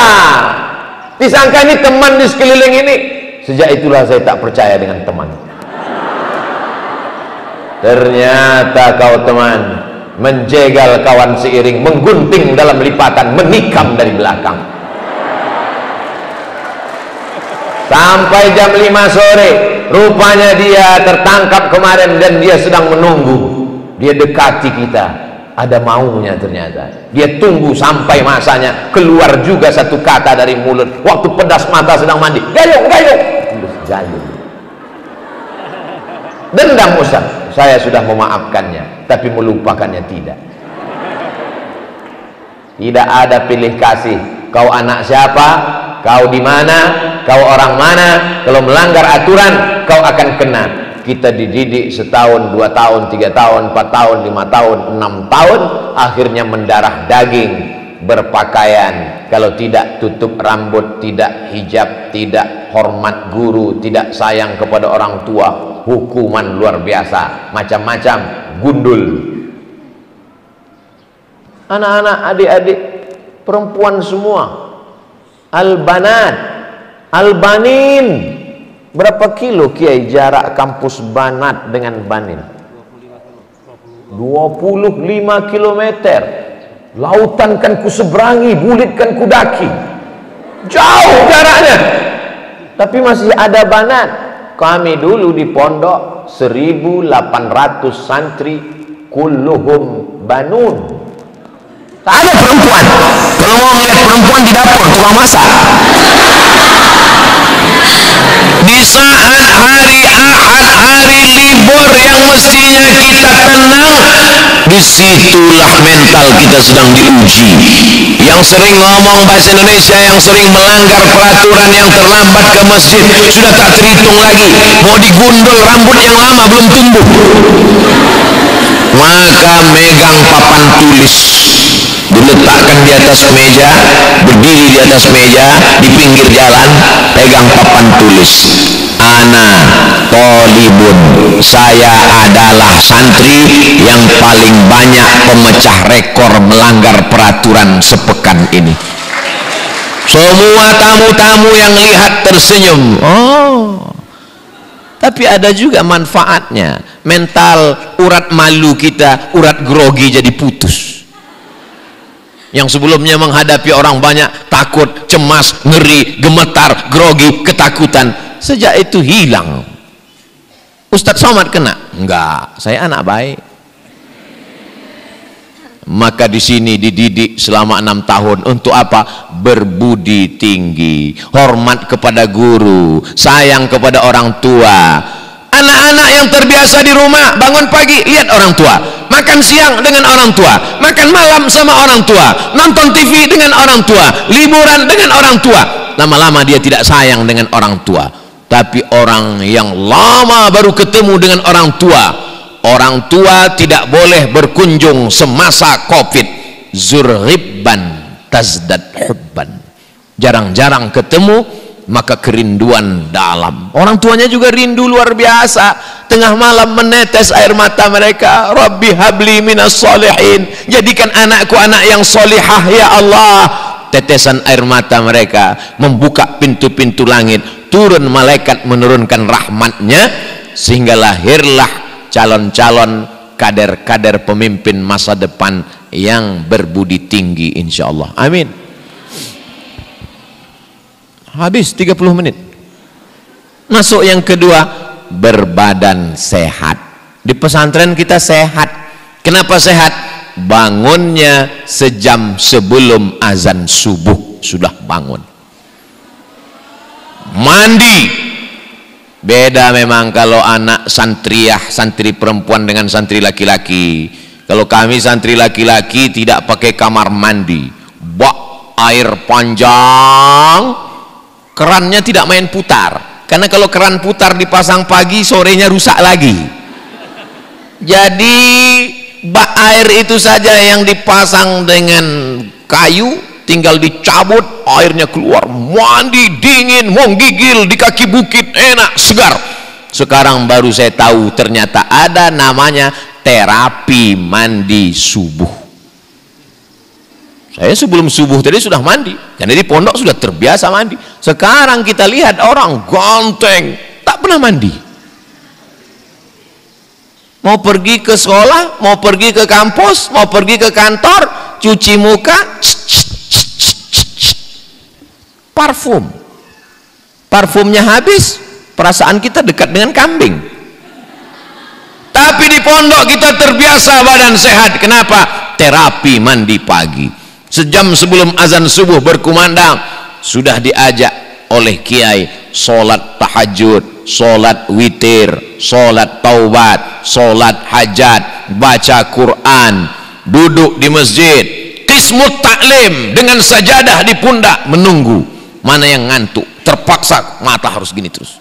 Disangka ini teman di sekeliling ini. Sejak itulah saya tak percaya dengan teman. Ternyata kau teman menjegal kawan seiring, menggunting dalam lipatan, menikam dari belakang. Sampai jam 5 sore rupanya dia tertangkap kemarin dan dia sedang menunggu. Dia dekati kita, ada maunya ternyata. Dia tunggu sampai masanya, keluar juga satu kata dari mulut. Waktu pedas mata sedang mandi, gayung, gayung. Gayung. Dendam Ustaz, saya sudah memaafkannya, tapi melupakannya tidak. Tidak ada pilih kasih. Kau anak siapa? Kau di mana? Kau orang mana? Kalau melanggar aturan, kau akan kena. Kita dididik setahun, 2 tahun, 3 tahun, 4 tahun, 5 tahun, 6 tahun, akhirnya mendarah daging, berpakaian. Kalau tidak tutup rambut, tidak hijab, tidak hormat guru, tidak sayang kepada orang tua, hukuman luar biasa, macam-macam, gundul. Anak-anak, adik-adik, perempuan semua, albanat, albanin. Berapa kilo Kiai jarak kampus Banat dengan Banin? 25 kilometer. Lautan kan ku seberangi, bulit kan ku daki. Jauh jaraknya. Tapi masih ada Banat. Kami dulu di pondok 1.800 santri, kulluhum banun. Tak ada perempuan. Kalau mau melihat perempuan di dapur tukang masak. Di saat hari Ahad, hari libur yang mestinya kita tenang, disitulah mental kita sedang diuji. Yang sering ngomong bahasa Indonesia, yang sering melanggar peraturan, yang terlambat ke masjid, sudah tak terhitung lagi. Mau digundul rambut yang lama belum tumbuh. Maka megang papan tulis, diletakkan di atas meja, berdiri di atas meja, di pinggir jalan, pegang papan tulis, ana tolibun, saya adalah santri yang paling banyak pemecah rekor melanggar peraturan sepekan ini. Semua tamu-tamu yang lihat tersenyum. Oh, tapi ada juga manfaatnya. Mental, urat malu kita, urat grogi jadi putus. Yang sebelumnya menghadapi orang banyak, takut, cemas, ngeri, gemetar, grogi, ketakutan, sejak itu hilang. Ustadz Somad kena? Enggak, saya anak baik. Maka di sini dididik selama 6 tahun untuk apa? Berbudi tinggi, hormat kepada guru, sayang kepada orang tua. Anak-anak yang terbiasa di rumah, bangun pagi lihat orang tua, makan siang dengan orang tua, makan malam sama orang tua, nonton TV dengan orang tua, liburan dengan orang tua. Lama-lama dia tidak sayang dengan orang tua. Tapi orang yang lama baru ketemu dengan orang tua tidak boleh berkunjung semasa Covid. Zurhibban tazdad hubban. Jarang-jarang ketemu, maka kerinduan dalam. Orang tuanya juga rindu luar biasa. Tengah malam menetes air mata mereka, Rabbi habli minas solihin, jadikan anakku anak yang solihah ya Allah. Tetesan air mata mereka membuka pintu-pintu langit, turun malaikat menurunkan rahmatnya, sehingga lahirlah calon-calon kader-kader pemimpin masa depan yang berbudi tinggi insyaallah. Amin. Habis 30 menit. Masuk yang kedua, berbadan sehat. Di pesantren kita sehat. Kenapa sehat? Bangunnya sejam sebelum azan subuh sudah bangun. Mandi. Beda memang kalau anak santriah, santri perempuan dengan santri laki-laki. Kalau kami santri laki-laki tidak pakai kamar mandi. Bak air panjang. Kerannya tidak main putar, karena kalau keran putar dipasang pagi, sorenya rusak lagi. Jadi bak air itu saja yang dipasang dengan kayu, tinggal dicabut, airnya keluar, mandi dingin, mau gigil di kaki bukit, enak, segar. Sekarang baru saya tahu ternyata ada namanya terapi mandi subuh. Saya sebelum subuh tadi sudah mandi, karena di pondok sudah terbiasa mandi. Sekarang kita lihat orang ganteng, tak pernah mandi. Mau pergi ke sekolah, mau pergi ke kampus, mau pergi ke kantor, cuci muka, parfum. Parfumnya habis, perasaan kita dekat dengan kambing. Tapi di pondok kita terbiasa badan sehat. Kenapa? Terapi mandi pagi. Sejam sebelum azan subuh berkumandang, sudah diajak oleh kiai sholat tahajud, sholat witir, sholat taubat, sholat hajat, baca Quran, duduk di masjid, qismut ta'lim dengan sajadah di pundak, menunggu. Mana yang ngantuk, terpaksa mata harus gini terus.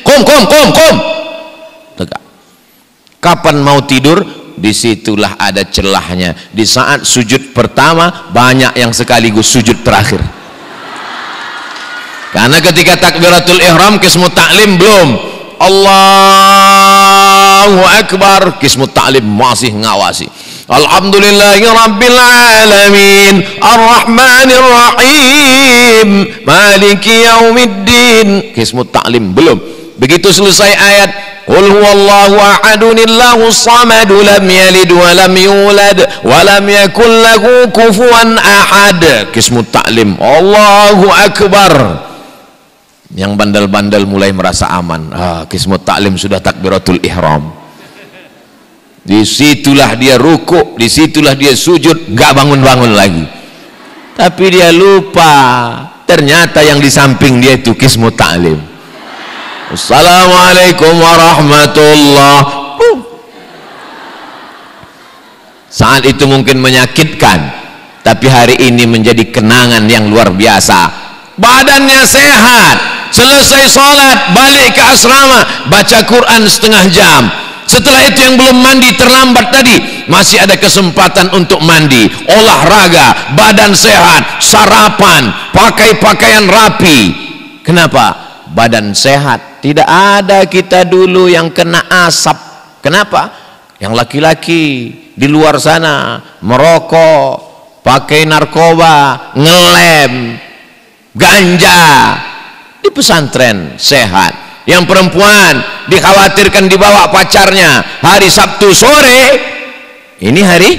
Kom. Tegak. Kapan mau tidur? Disitulah ada celahnya. Di saat sujud pertama, banyak yang sekaligus sujud terakhir. Karena ketika takbiratul ihram, qismut ta'lim belum. Allahu akbar, qismut ta'lim masih ngawasi. Alhamdulillahi rabbil alamin, arrahmanir rahim, maliki yaumiddin, qismut ta'lim belum. Begitu selesai ayat qul huwallahu ahadunillahu samadu lam yalid wa lam yulad wa lam yakul lahu kufuwan ahad, qismut ta'lim, Allahu akbar. Yang bandel-bandel mulai merasa aman. Qismut ta'lim sudah takbiratul ihram. Disitulah dia rukuk, disitulah dia sujud, nggak bangun-bangun lagi. Tapi dia lupa, ternyata yang di samping dia itu qismut ta'lim. Assalamualaikum warahmatullah. Saat itu mungkin menyakitkan, tapi hari ini menjadi kenangan yang luar biasa. Badannya sehat, selesai sholat balik ke asrama, baca Quran setengah jam. Setelah itu yang belum mandi terlambat tadi, masih ada kesempatan untuk mandi, olahraga, badan sehat, sarapan, pakai pakaian rapi. Kenapa? Badan sehat. Tidak ada kita dulu yang kena asap. Kenapa? Yang laki-laki di luar sana merokok, pakai narkoba, ngelem, ganja. Di pesantren sehat. Yang perempuan dikhawatirkan dibawa pacarnya hari Sabtu sore. Ini hari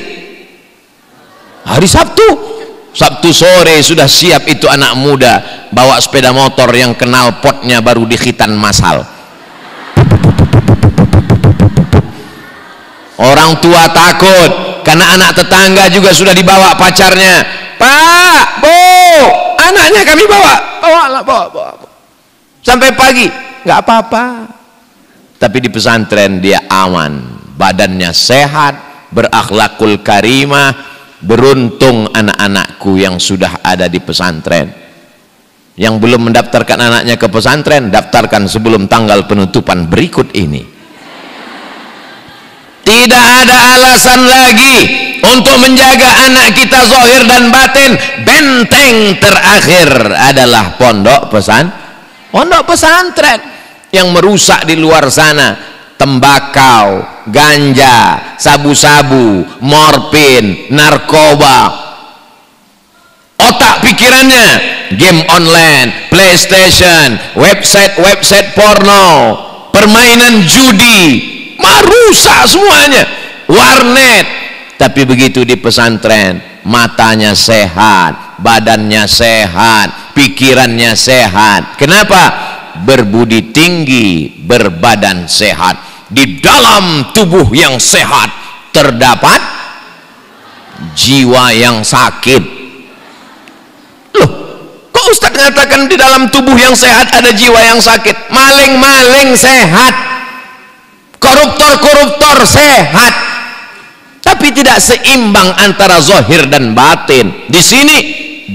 Sabtu sore sudah siap itu anak muda bawa sepeda motor yang kenal potnya baru di khitan masal. Orang tua takut karena anak tetangga juga sudah dibawa pacarnya. Pak, Bu, anaknya kami bawa. Sampai pagi nggak apa-apa. Tapi di pesantren dia aman, badannya sehat, berakhlakul karimah. Beruntung anak-anakku yang sudah ada di pesantren. Yang belum mendaftarkan anaknya ke pesantren, daftarkan sebelum tanggal penutupan berikut ini. Tidak ada alasan lagi untuk menjaga anak kita zahir dan batin. Benteng terakhir adalah pondok pesantren. Yang merusak di luar sana tembakau, ganja, sabu-sabu, morfin, narkoba. Otak pikirannya game online, PlayStation, website porno, permainan judi, merusak semuanya, warnet. Tapi begitu di pesantren, matanya sehat, badannya sehat, pikirannya sehat. Kenapa? Berbudi tinggi, berbadan sehat. Di dalam tubuh yang sehat terdapat jiwa yang sakit. Loh, kok Ustadz mengatakan di dalam tubuh yang sehat ada jiwa yang sakit? Maling-maling sehat, koruptor-koruptor sehat, tapi tidak seimbang antara zahir dan batin. Di sini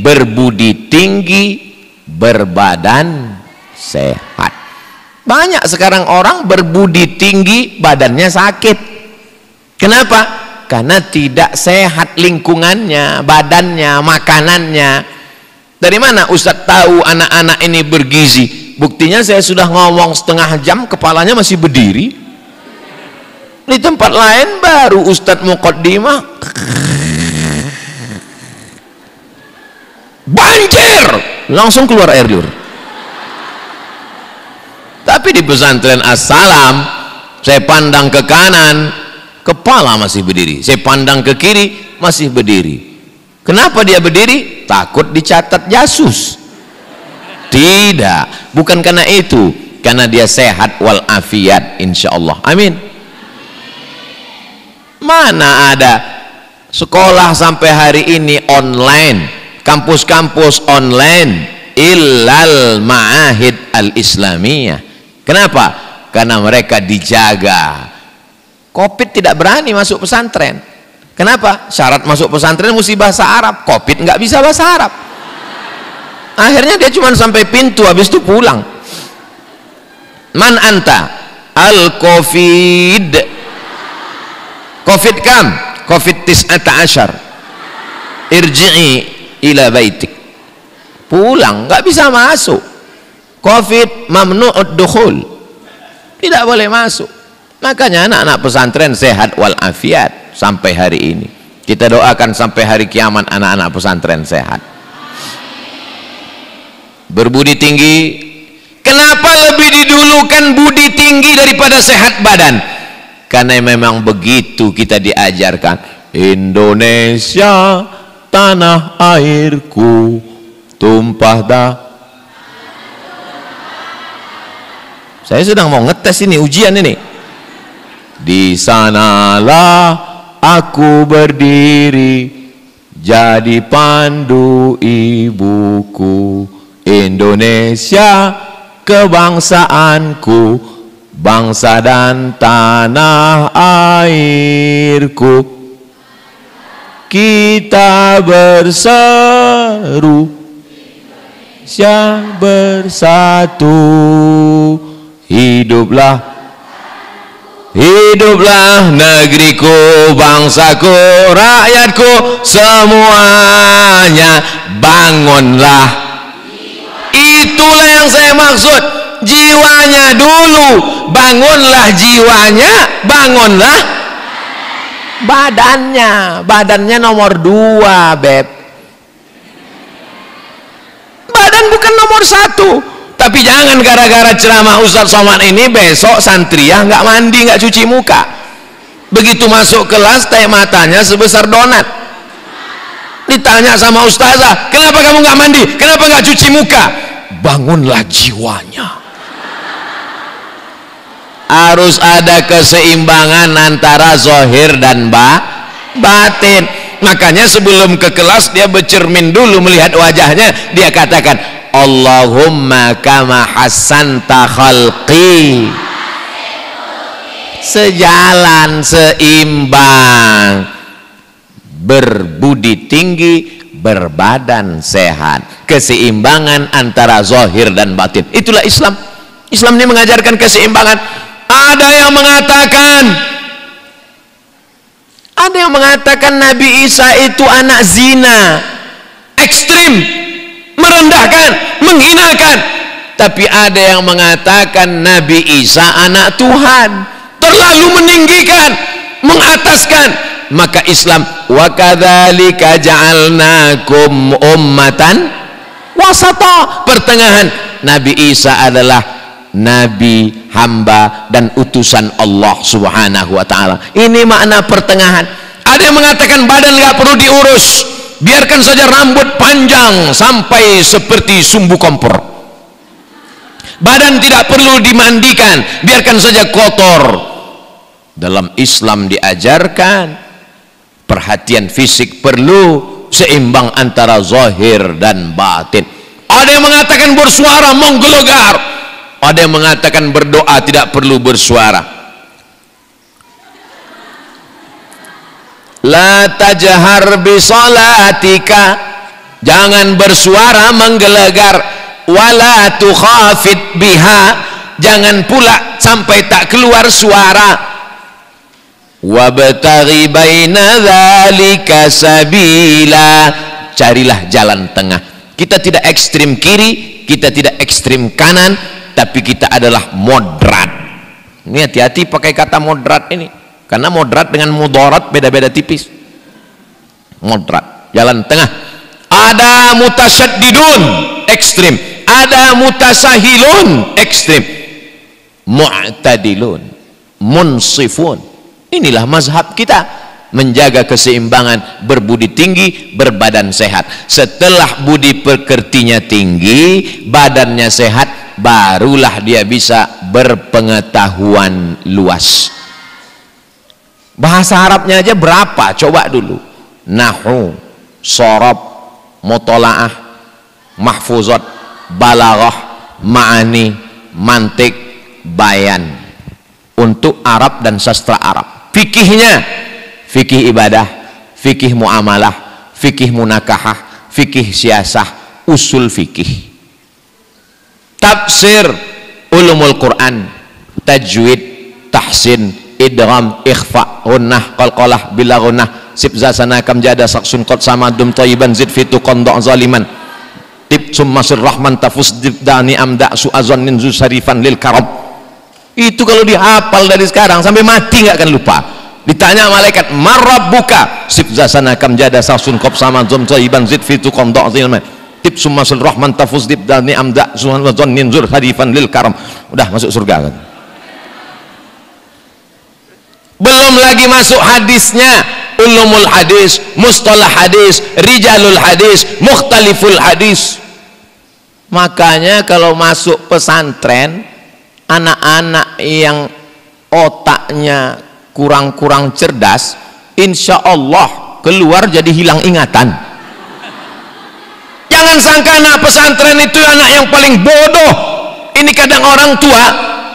berbudi tinggi, berbadan sehat. Banyak sekarang orang berbudi tinggi badannya sakit. Kenapa? Karena tidak sehat lingkungannya, badannya, makanannya. Dari mana Ustadz tahu anak-anak ini bergizi? Buktinya saya sudah ngomong setengah jam kepalanya masih berdiri. Di tempat lain baru Ustadz muqaddimah banjir, langsung keluar air liur. Tapi di pesantren As-Salam, saya pandang ke kanan, kepala masih berdiri. Saya pandang ke kiri, masih berdiri. Kenapa dia berdiri? Takut dicatat jasus. Tidak, bukan karena itu, karena dia sehat walafiat, insya Allah. Amin. Mana ada sekolah sampai hari ini online, kampus-kampus online, illal ma'ahid al-islamiyah. Kenapa? Karena mereka dijaga. Covid tidak berani masuk pesantren. Kenapa? Syarat masuk pesantren mesti bahasa Arab. Covid nggak bisa bahasa Arab. Akhirnya dia cuma sampai pintu, habis itu pulang. Man anta? Al-Covid. Covid kam? Covid-19. Irji'i ila baitik. Pulang, nggak bisa masuk. Covid mamnu'ud dukhul, tidak boleh masuk. Makanya anak-anak pesantren sehat walafiat sampai hari ini. Kita doakan sampai hari kiamat anak-anak pesantren sehat, berbudi tinggi. Kenapa lebih didulukan budi tinggi daripada sehat badan? Karena memang begitu kita diajarkan. Indonesia tanah airku, tumpah dah. Saya sedang mau ngetes ini, ujian ini. Di sanalah aku berdiri, jadi pandu ibuku. Indonesia kebangsaanku, bangsa dan tanah airku. Kita berseru, Indonesia bersatu. Hiduplah, hiduplah negeriku, bangsaku, rakyatku, semuanya bangunlah. Itulah yang saya maksud, jiwanya dulu, bangunlah jiwanya, bangunlah badannya. Badannya nomor 2, Beb. Badan bukan nomor 1. Tapi jangan gara-gara ceramah Ustadz Somad ini besok santriah nggak mandi, nggak cuci muka. Begitu masuk kelas teh matanya sebesar donat. Ditanya sama ustazah, kenapa kamu nggak mandi, kenapa nggak cuci muka? Bangunlah jiwanya. Harus ada keseimbangan antara zahir dan batin. Makanya sebelum ke kelas dia bercermin dulu, melihat wajahnya, dia katakan, Allahumma kama hasanta khalqi, sejalan, seimbang, berbudi tinggi, berbadan sehat, keseimbangan antara zahir dan batin. Itulah Islam. Islam ini mengajarkan keseimbangan. Ada yang mengatakan Nabi Isa itu anak zina, ekstrim, merendahkan, menghinakan. Tapi ada yang mengatakan Nabi Isa anak Tuhan, terlalu meninggikan, mengataskan. Maka Islam, wa kadzalika ja'alnakum ummatan wasata, pertengahan. Nabi Isa adalah nabi, hamba dan utusan Allah Subhanahu wa taala. Ini makna pertengahan. Ada yang mengatakan badan nggak perlu diurus, biarkan saja rambut panjang sampai seperti sumbu kompor. Badan tidak perlu dimandikan, biarkan saja kotor. Dalam Islam diajarkan perhatian fisik perlu, seimbang antara zahir dan batin. Ada yang mengatakan bersuara menggelegar, ada yang mengatakan berdoa tidak perlu bersuara. La tajhar bi salatika, jangan bersuara menggelegar. Wala tukhafit biha, jangan pula sampai tak keluar suara. Wabtaghi baina dzalika sabila, carilah jalan tengah. Kita tidak ekstrim kiri, kita tidak ekstrim kanan, tapi kita adalah moderat. Ini hati-hati pakai kata moderat ini, karena moderat dengan mudarat beda-beda tipis. Moderat, jalan tengah. Ada mutasyaddidun, ekstrim. Ada mutasahilun, ekstrim. Mu'tadilun, munsifun. Inilah mazhab kita, menjaga keseimbangan, berbudi tinggi, berbadan sehat. Setelah budi pekertinya tinggi, badannya sehat, barulah dia bisa berpengetahuan luas. Bahasa Arabnya aja berapa? Coba dulu. Nahwu, shorab, mutola'ah, mahfuzat, balaghah, ma'ani, mantik, bayan. Untuk Arab dan sastra Arab. Fikihnya, fikih ibadah, fikih muamalah, fikih munakahah, fikih siasah, usul fikih. Tafsir, ulumul Quran, tajwid, tahsin, idgham, ikhfa, gunnah, qalqalah, bila gunnah, sibza sanakam jada saksun qad samadum thayyiban zid fitu qanda zaliman tib summasir rahman tafus dibdani amda su'azannin zusarifan lil karab. Itu kalau dihafal dari sekarang sampai mati nggak akan lupa. Ditanya malaikat, marabbuka, sibza sanakam jada saksun qad samadum thayyiban zid fitu qanda zaliman tib summasir rahman tafus dibdani amda su'azannin zusarifan lil karam. Udah masuk surga kan. Belum lagi masuk hadisnya, ulumul hadis, mustalah hadis, rijalul hadis, mukhtaliful hadis. Makanya kalau masuk pesantren, anak-anak yang otaknya kurang-kurang cerdas, insya Allah keluar jadi hilang ingatan. Jangan sangka anak pesantren itu anak yang paling bodoh. Ini kadang orang tua,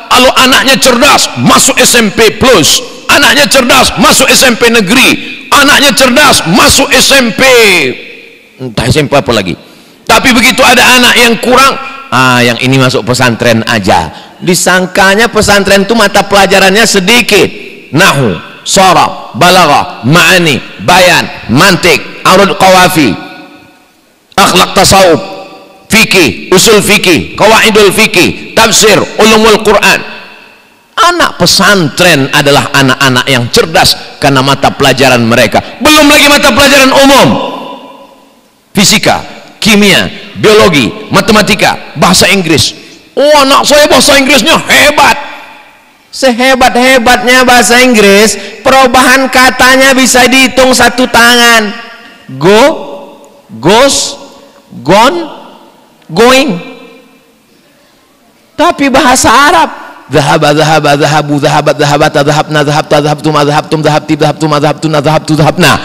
kalau anaknya cerdas masuk SMP plus, anaknya cerdas masuk SMP negeri, anaknya cerdas masuk SMP entah SMP apa lagi. Tapi begitu ada anak yang kurang, yang ini masuk pesantren aja. Disangkanya pesantren itu mata pelajarannya sedikit. Nahwu, sharaf, balaghah, ma'ani, bayan, mantik, arud qawafi, akhlak tasawuf, fikih, usul fikih, qawaidul fikih, tafsir, ulumul Quran. Anak pesantren adalah anak-anak yang cerdas karena mata pelajaran mereka. Belum lagi mata pelajaran umum, fisika, kimia, biologi, matematika, bahasa Inggris. Oh, anak saya bahasa Inggrisnya hebat. Sehebat-hebatnya bahasa Inggris, perubahan katanya bisa dihitung satu tangan. Go, goes, gone, going. Tapi bahasa Arab, dhahaba, dhahaba, dhahabu, dhahabat, dhahabat, dhahabna, dhahabta, dhahabtum, dhahabtum, dhahabti, dhahabtum, dhahabtuna, dhahabtu, dhahabna.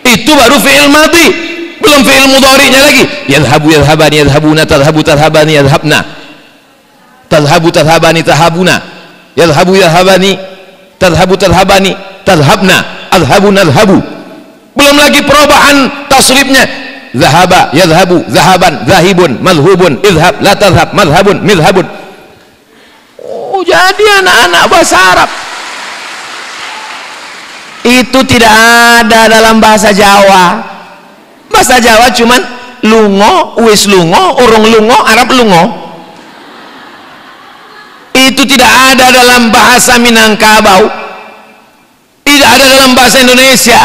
Itu baru fi'il madhi, belum fi'il mudhari'nya lagi. Yadhabu, yadhabani, yadhabuna, tadhabu, tadhabani, yadhabna, tadhabu, tadhabani, tahabuna, yadhabu, yadhabani, tadhabu, tadhabani, tadhabna, adhabu, nadhabu. Belum lagi perubahan tasrifnya. Dhahaba, yadhabu, dhahaban, dhahibun, madhubun, idhab, la tadhab, madhabun, midhabun. Oh, jadi anak-anak bahasa Arab itu tidak ada dalam bahasa Jawa. Bahasa Jawa cuman lungo, wis lungo, urung lungo, Arab lungo. Itu tidak ada dalam bahasa Minangkabau, tidak ada dalam bahasa Indonesia.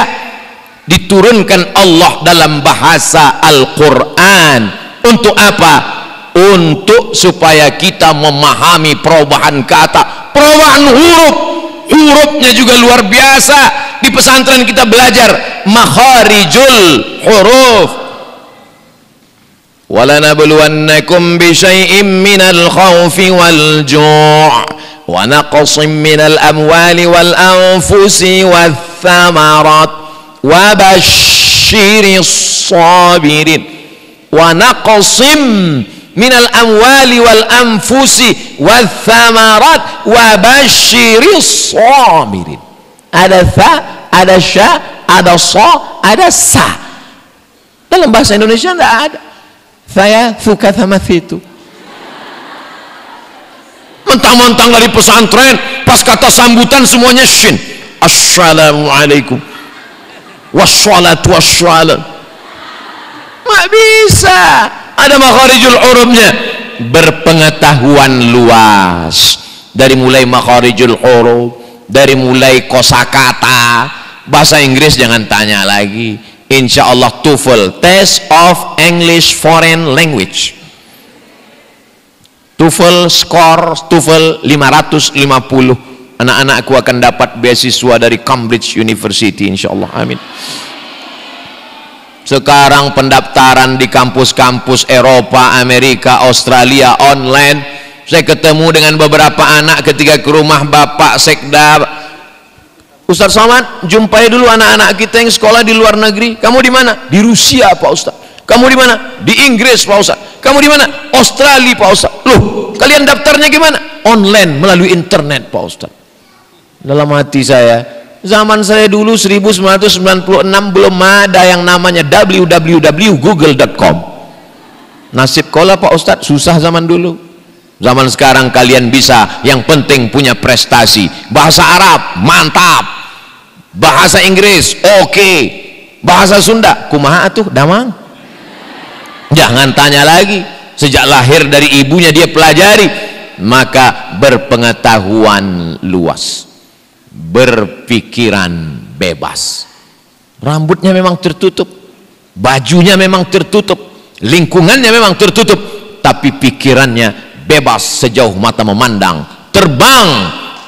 Diturunkan Allah dalam bahasa Al-Quran. Untuk apa? Untuk supaya kita memahami perubahan kata, perubahan huruf. Hurufnya juga luar biasa. Di pesantren kita belajar makharijul huruf. Walanabluwannakum bisyai'im minal khawfi wal ju' wa naqsim minal amwali wal anfusi wath thamarat wa basyiris sabirin. Wa naqsim minal amwali wal anfusi wath thamarat wa basyiris sabirin. Ada tha, ada sya, ada sa, ada sa. Dalam bahasa Indonesia tidak ada. Saya suka sama situ. mentang-mentang dari pesantren, pas kata sambutan semuanya shin. Assalamualaikum wassalatu wassalam. Nggak bisa, ada makharijul hurufnya. Berpengetahuan luas dari mulai makharijul huruf, dari mulai kosakata, bahasa Inggris jangan tanya lagi. Insya Allah TOEFL, Test of English Foreign Language, TOEFL skor TOEFL 550. Anak-anakku akan dapat beasiswa dari Cambridge University, insya Allah, amin. Sekarang pendaftaran di kampus-kampus Eropa, Amerika, Australia online. Saya ketemu dengan beberapa anak ketika ke rumah Bapak Sekda. Ustaz Somad, jumpai dulu anak-anak kita yang sekolah di luar negeri. Kamu di mana? Di Rusia, Pak Ustaz. Kamu di mana? Di Inggris, Pak Ustaz. Kamu di mana? Australia, Pak Ustaz. Loh, kalian daftarnya gimana? Online, melalui internet, Pak Ustaz. Dalam hati saya, zaman saya dulu 1996 belum ada yang namanya www.google.com. Nasib kola Pak Ustadz, susah zaman dulu. Zaman sekarang kalian bisa, yang penting punya prestasi. Bahasa Arab mantap, bahasa Inggris oke, bahasa Sunda kumaha atuh damang. Jangan tanya lagi, sejak lahir dari ibunya dia pelajari. Maka berpengetahuan luas, berpikiran bebas. Rambutnya memang tertutup, bajunya memang tertutup, lingkungannya memang tertutup, tapi pikirannya bebas sejauh mata memandang. Terbang,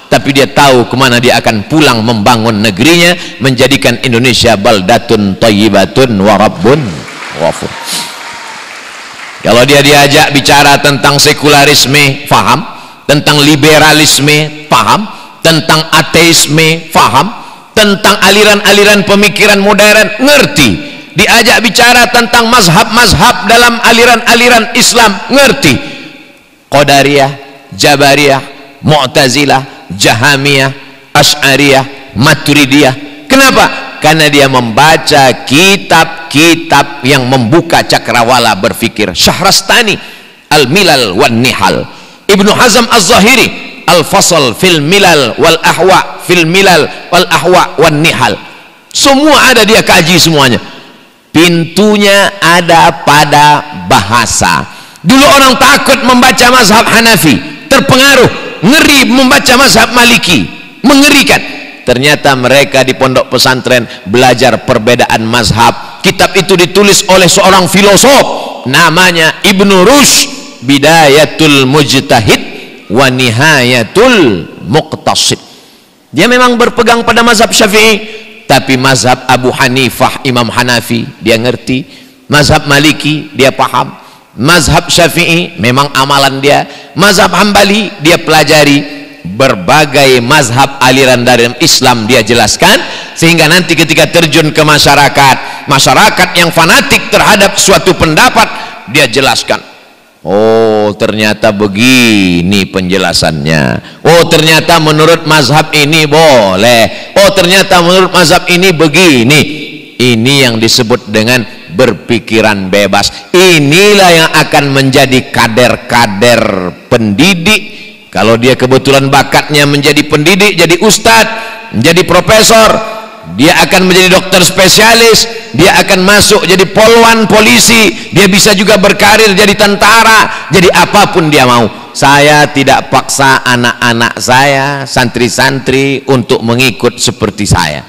tapi dia tahu kemana dia akan pulang membangun negerinya, menjadikan Indonesia baldatun thayyibatun wa rabbun ghafur. Kalau dia diajak bicara tentang sekularisme, faham, tentang liberalisme, faham, tentang ateisme, faham, tentang aliran-aliran pemikiran modern, ngerti. Diajak bicara tentang mazhab-mazhab dalam aliran-aliran Islam, ngerti. Qadariyah, Jabariyah, Mu'tazilah, Jahamiyah, Asy'ariyah, Maturidiyah. Kenapa? Karena dia membaca kitab-kitab yang membuka cakrawala berfikir. Syahrastani, Al-Milal wan Nihal. Ibnu Hazm Az-Zahiri, Al-Fasl fil Milal wal Ahwa fil Milal wal Ahwa wan Nihal. Semua ada, dia kaji semuanya. Pintunya ada pada bahasa. Dulu orang takut membaca mazhab Hanafi, terpengaruh, ngeri membaca mazhab Maliki, mengerikan. Ternyata mereka di pondok pesantren belajar perbedaan mazhab. Kitab itu ditulis oleh seorang filosof namanya Ibnu Rushd, Bidayatul Mujtahid wa Nihayatul Muqtasid. Dia memang berpegang pada mazhab Syafi'i, tapi mazhab Abu Hanifah, Imam Hanafi dia ngerti, mazhab Maliki dia paham, mazhab Syafi'i memang amalan dia, mazhab Hambali dia pelajari. Berbagai mazhab aliran dari Islam dia jelaskan, sehingga nanti ketika terjun ke masyarakat, masyarakat yang fanatik terhadap suatu pendapat, dia jelaskan. Oh, ternyata begini penjelasannya. Oh, ternyata menurut mazhab ini boleh. Oh, ternyata menurut mazhab ini begini. Ini yang disebut dengan berpikiran bebas. Inilah yang akan menjadi kader-kader pendidik. Kalau dia kebetulan bakatnya menjadi pendidik, jadi ustadz, menjadi profesor, dia akan menjadi dokter spesialis, dia akan masuk jadi polwan, polisi, dia bisa juga berkarir jadi tentara, jadi apapun dia mau. Saya tidak paksa anak-anak saya, santri-santri untuk mengikut seperti saya.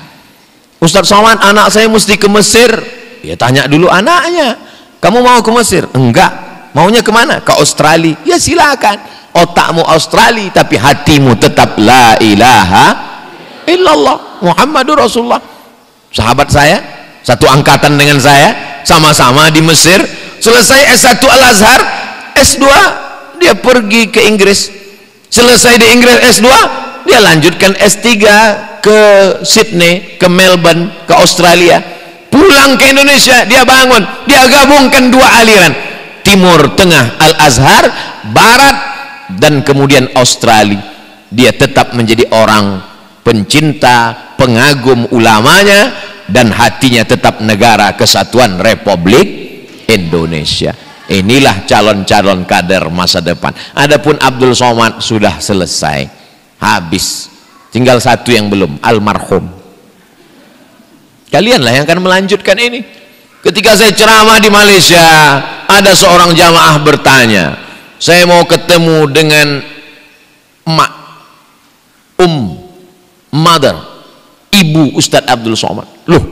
Ustadz Somad, anak saya mesti ke Mesir. Ya tanya dulu anaknya, kamu mau ke Mesir? Enggak. Maunya kemana? Ke Australia. Ya silakan. Otakmu Australia, tapi hatimu tetap la ilaha illallah Muhammadur Rasulullah. Sahabat saya satu angkatan dengan saya, sama-sama di Mesir, selesai S1 Al-Azhar, S2 dia pergi ke Inggris, selesai di Inggris S2 dia lanjutkan S3 ke Sydney, ke Melbourne, ke Australia, pulang ke Indonesia, dia bangun, dia gabungkan dua aliran, Timur Tengah Al-Azhar, Barat, dan kemudian Australia. Dia tetap menjadi orang pencinta, pengagum ulamanya, dan hatinya tetap negara kesatuan Republik Indonesia. Inilah calon-calon kader masa depan. Adapun Abdul Somad sudah selesai, habis. Tinggal satu yang belum, almarhum. Kalianlah yang akan melanjutkan ini. Ketika saya ceramah di Malaysia, ada seorang jamaah bertanya, saya mau ketemu dengan emak, mother, ibu Ustadz Abdul Somad. Loh,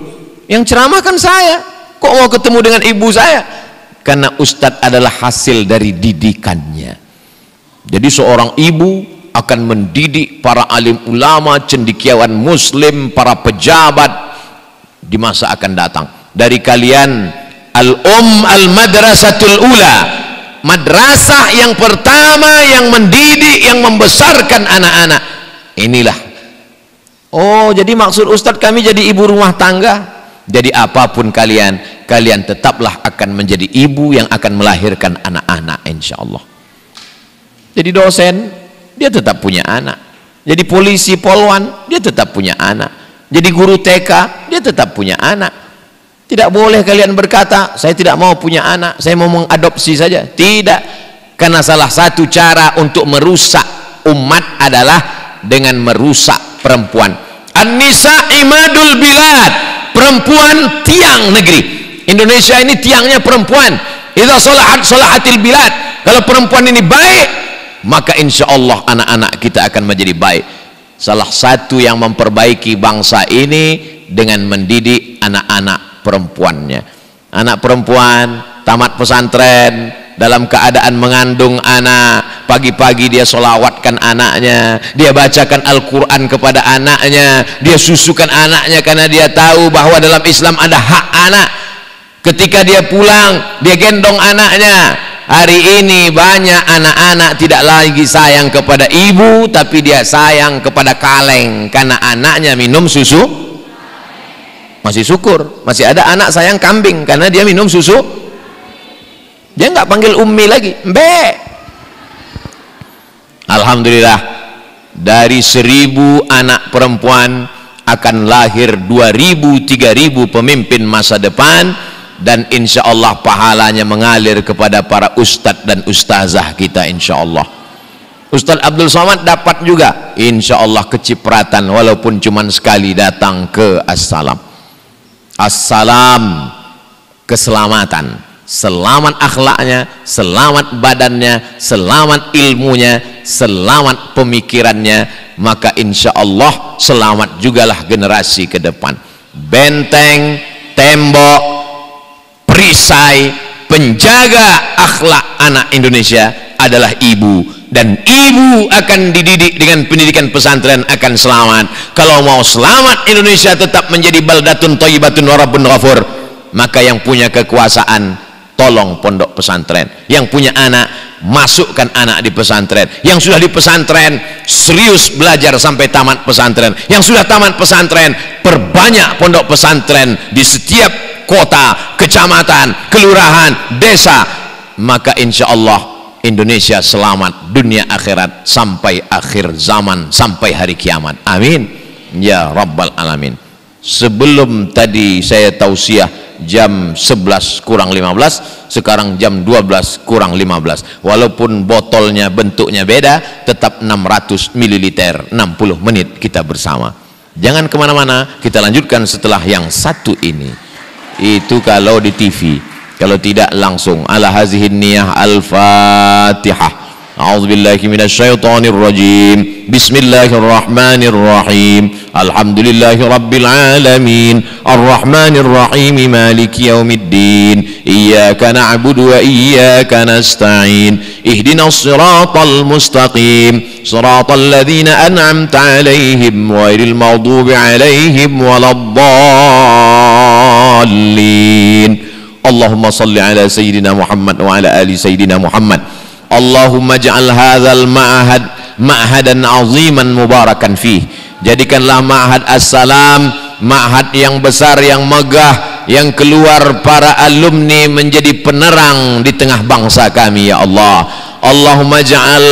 yang ceramah kan saya, kok mau ketemu dengan ibu saya? Karena Ustadz adalah hasil dari didikannya. Jadi seorang ibu akan mendidik para alim ulama, cendekiawan muslim, para pejabat di masa akan datang. Dari kalian al-madrasatul ula, madrasah yang pertama yang mendidik, yang membesarkan anak-anak. Inilah. Oh, jadi maksud Ustadz kami jadi ibu rumah tangga. Jadi apapun kalian, kalian tetaplah akan menjadi ibu yang akan melahirkan anak-anak, insya Allah. Jadi dosen, dia tetap punya anak. Jadi polisi, polwan, dia tetap punya anak. Jadi guru TK, dia tetap punya anak. Tidak boleh kalian berkata, saya tidak mau punya anak, saya mau mengadopsi saja. Tidak, karena salah satu cara untuk merusak umat adalah dengan merusak perempuan. An-nisa imadul bilad, perempuan tiang negeri. Indonesia ini tiangnya perempuan. Idza salahatil bilad, kalau perempuan ini baik, maka insya Allah anak-anak kita akan menjadi baik. Salah satu yang memperbaiki bangsa ini dengan mendidik anak-anak perempuannya. Anak perempuan tamat pesantren, dalam keadaan mengandung anak, pagi-pagi dia solawatkan anaknya, dia bacakan Al-Quran kepada anaknya, dia susukan anaknya karena dia tahu bahwa dalam Islam ada hak anak. Ketika dia pulang, dia gendong anaknya. Hari ini banyak anak-anak tidak lagi sayang kepada ibu, tapi dia sayang kepada kaleng karena anaknya minum susu. Masih syukur, masih ada anak sayang kambing karena dia minum susu. Dia nggak panggil ummi lagi, mbe. Alhamdulillah, dari 1000 anak perempuan akan lahir 2000, 3000 pemimpin masa depan, dan insya Allah pahalanya mengalir kepada para ustadz dan ustazah kita, insya Allah. Ustadz Abdul Somad dapat juga insya Allah kecipratan, walaupun cuma sekali datang ke Assalam. Assalam, keselamatan, selamat akhlaknya, selamat badannya, selamat ilmunya, selamat pemikirannya, maka insya Allah selamat jugalah generasi ke depan. Benteng, tembok, perisai, penjaga akhlak anak Indonesia adalah ibu, dan ibu akan dididik dengan pendidikan pesantren akan selamat. Kalau mau selamat Indonesia tetap menjadi baldatun thayyibatun wa rabbun ghafur, maka yang punya kekuasaan tolong pondok pesantren, yang punya anak masukkan anak di pesantren, yang sudah di pesantren serius belajar sampai tamat pesantren, yang sudah tamat pesantren perbanyak pondok pesantren di setiap kota, kecamatan, kelurahan, desa, maka insya Allah Indonesia selamat dunia akhirat sampai akhir zaman, sampai hari kiamat. Amin ya rabbal alamin. Sebelum tadi saya tausiah jam 11 kurang 15, sekarang jam 12 kurang 15. Walaupun botolnya bentuknya beda, tetap 600 ml, 60 menit kita bersama. Jangan kemana-mana, kita lanjutkan setelah yang satu ini. Itu kalau di TV, kalau tidak langsung. Ala hazihin niyah, al-fatihah. A'udzubillahi minasyaitonir rajim. Bismillahirrahmanirrahim. Alhamdulillahi rabbil alamin. Arrahmanir rahim. Maliki yaumiddin. Iyyaka na'budu wa iyyaka nasta'in. Ihdinas siratal mustaqim. Siratal ladzina an'amta 'alaihim ghairil maghdubi 'alaihim waladdallin. Allahumma salli ala sayyidina Muhammad wa ala ali sayyidina Muhammad. Allahumma ja'al hadzal ma'hadan 'aziman mubarakan fih. Jadikanlah ma'had Assalam ma'had yang besar, yang megah, yang keluar para alumni menjadi penerang di tengah bangsa kami ya Allah. Allahumma ja'al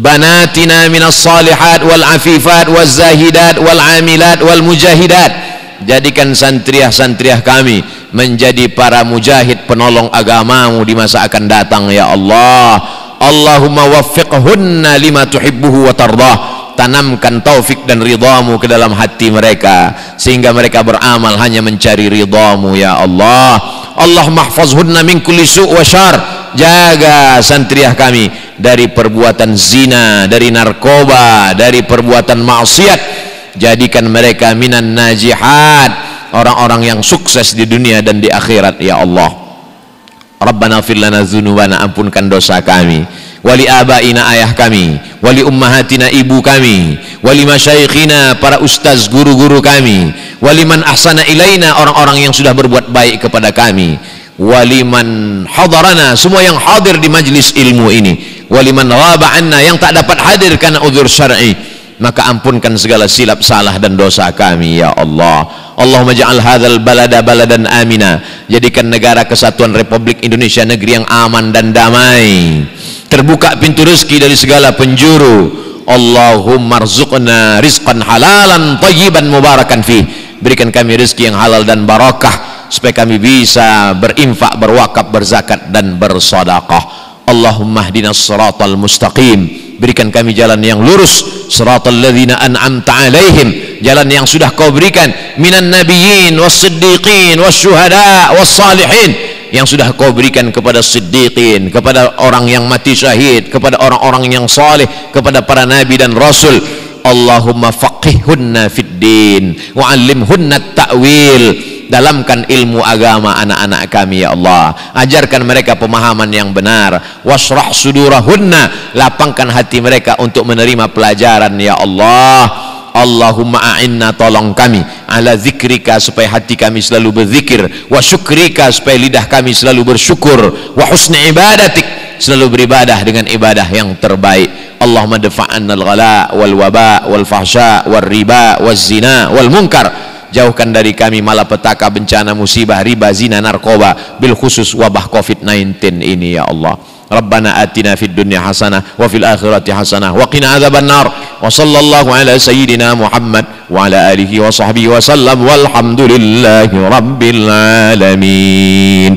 banatina minas salihat wal afifat wal zahidat wal amilat wal mujahidat. Jadikan santriah-santriah kami menjadi para mujahid penolong agamamu di masa akan datang ya Allah. Allahumma waffiqhunna lima tuhibbuhu wa tardah. Tanamkan taufik dan ridhamu ke dalam hati mereka sehingga mereka beramal hanya mencari ridhamu ya Allah. Allahumma hfazhunna min kulli su' wa syarr. Jaga santriah kami dari perbuatan zina, dari narkoba, dari perbuatan maksiat. Jadikan mereka minan najihat, orang-orang yang sukses di dunia dan di akhirat ya Allah. Rabbana ighfir lana dzunubana, ampunkan dosa kami, wali abaina, ayah kami, wali ummahatina, ibu kami, wali masyaikhina, para ustaz guru-guru kami, wali man ahsana ilaina, orang-orang yang sudah berbuat baik kepada kami, wali man hadarana, semua yang hadir di majlis ilmu ini, wali man ghaba anna, yang tak dapat hadir karena uzur syar'i, maka ampunkan segala silap salah dan dosa kami ya Allah. Allahumma ja'al hadzal balada baladan amina, jadikan negara kesatuan Republik Indonesia negeri yang aman dan damai, terbuka pintu rezeki dari segala penjuru. Allahumma rzuqna rizqan halalan thayyiban mubarakan fih, berikan kami rezeki yang halal dan barakah supaya kami bisa berinfak, berwakaf, berzakat dan bersedekah. Allahumma hdinas siratal mustaqim, berikan kami jalan yang lurus, siratal ladzina an'amta alaihim, jalan yang sudah kau berikan, minan nabiyyin was-siddiqin wasyuhada was-salihin, yang sudah kau berikan kepada siddiqin, kepada orang yang mati syahid, kepada orang-orang yang saleh, kepada para nabi dan rasul. Allahumma faqihhunna fid din wa 'allimhunna at-ta'wil, dalamkan ilmu agama anak-anak kami ya Allah, ajarkan mereka pemahaman yang benar. Washrah sudurahunna, lapangkan hati mereka untuk menerima pelajaran ya Allah. Allahumma a'inna, tolong kami, ala zikrika, supaya hati kami selalu berzikir, wa syukrika, supaya lidah kami selalu bersyukur, wa husni ibadatik, selalu beribadah dengan ibadah yang terbaik. Allahumma dafa'anna al-ghala wal waba wal fahsya wal riba wal zina wal munkar, jauhkan dari kami malapetaka, bencana, musibah, riba, zina, narkoba, bil khusus wabah COVID-19 ini ya Allah. Rabbana atina fid dunya hasanah wa fil akhirati hasanah wa qina adzabannar. Wa sallallahu ala sayyidina Muhammad wa ala alihi wa sahbihi wa sallam, walhamdulillahi rabbil alamin.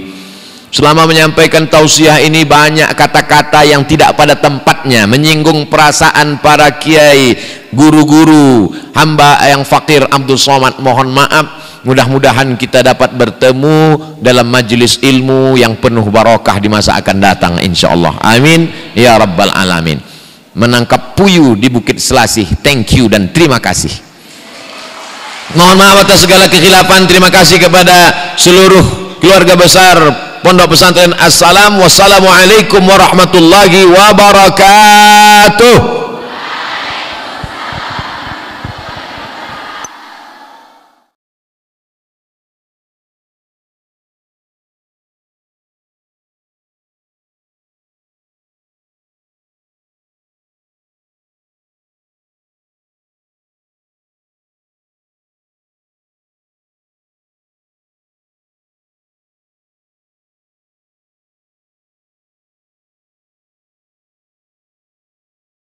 Selama menyampaikan tausiah ini banyak kata-kata yang tidak pada tempatnya, menyinggung perasaan para kiai, guru-guru, hamba yang fakir Abdul Somad, mohon maaf. Mudah-mudahan kita dapat bertemu dalam majlis ilmu yang penuh barokah di masa akan datang insyaallah. Amin ya rabbal alamin. Menangkap puyuh di Bukit Selasih, thank you dan terima kasih. Mohon maaf atas segala kekhilafan. Terima kasih kepada seluruh keluarga besar Pondok Pesantren Assalam. Wassalamualaikum warahmatullahi wabarakatuh.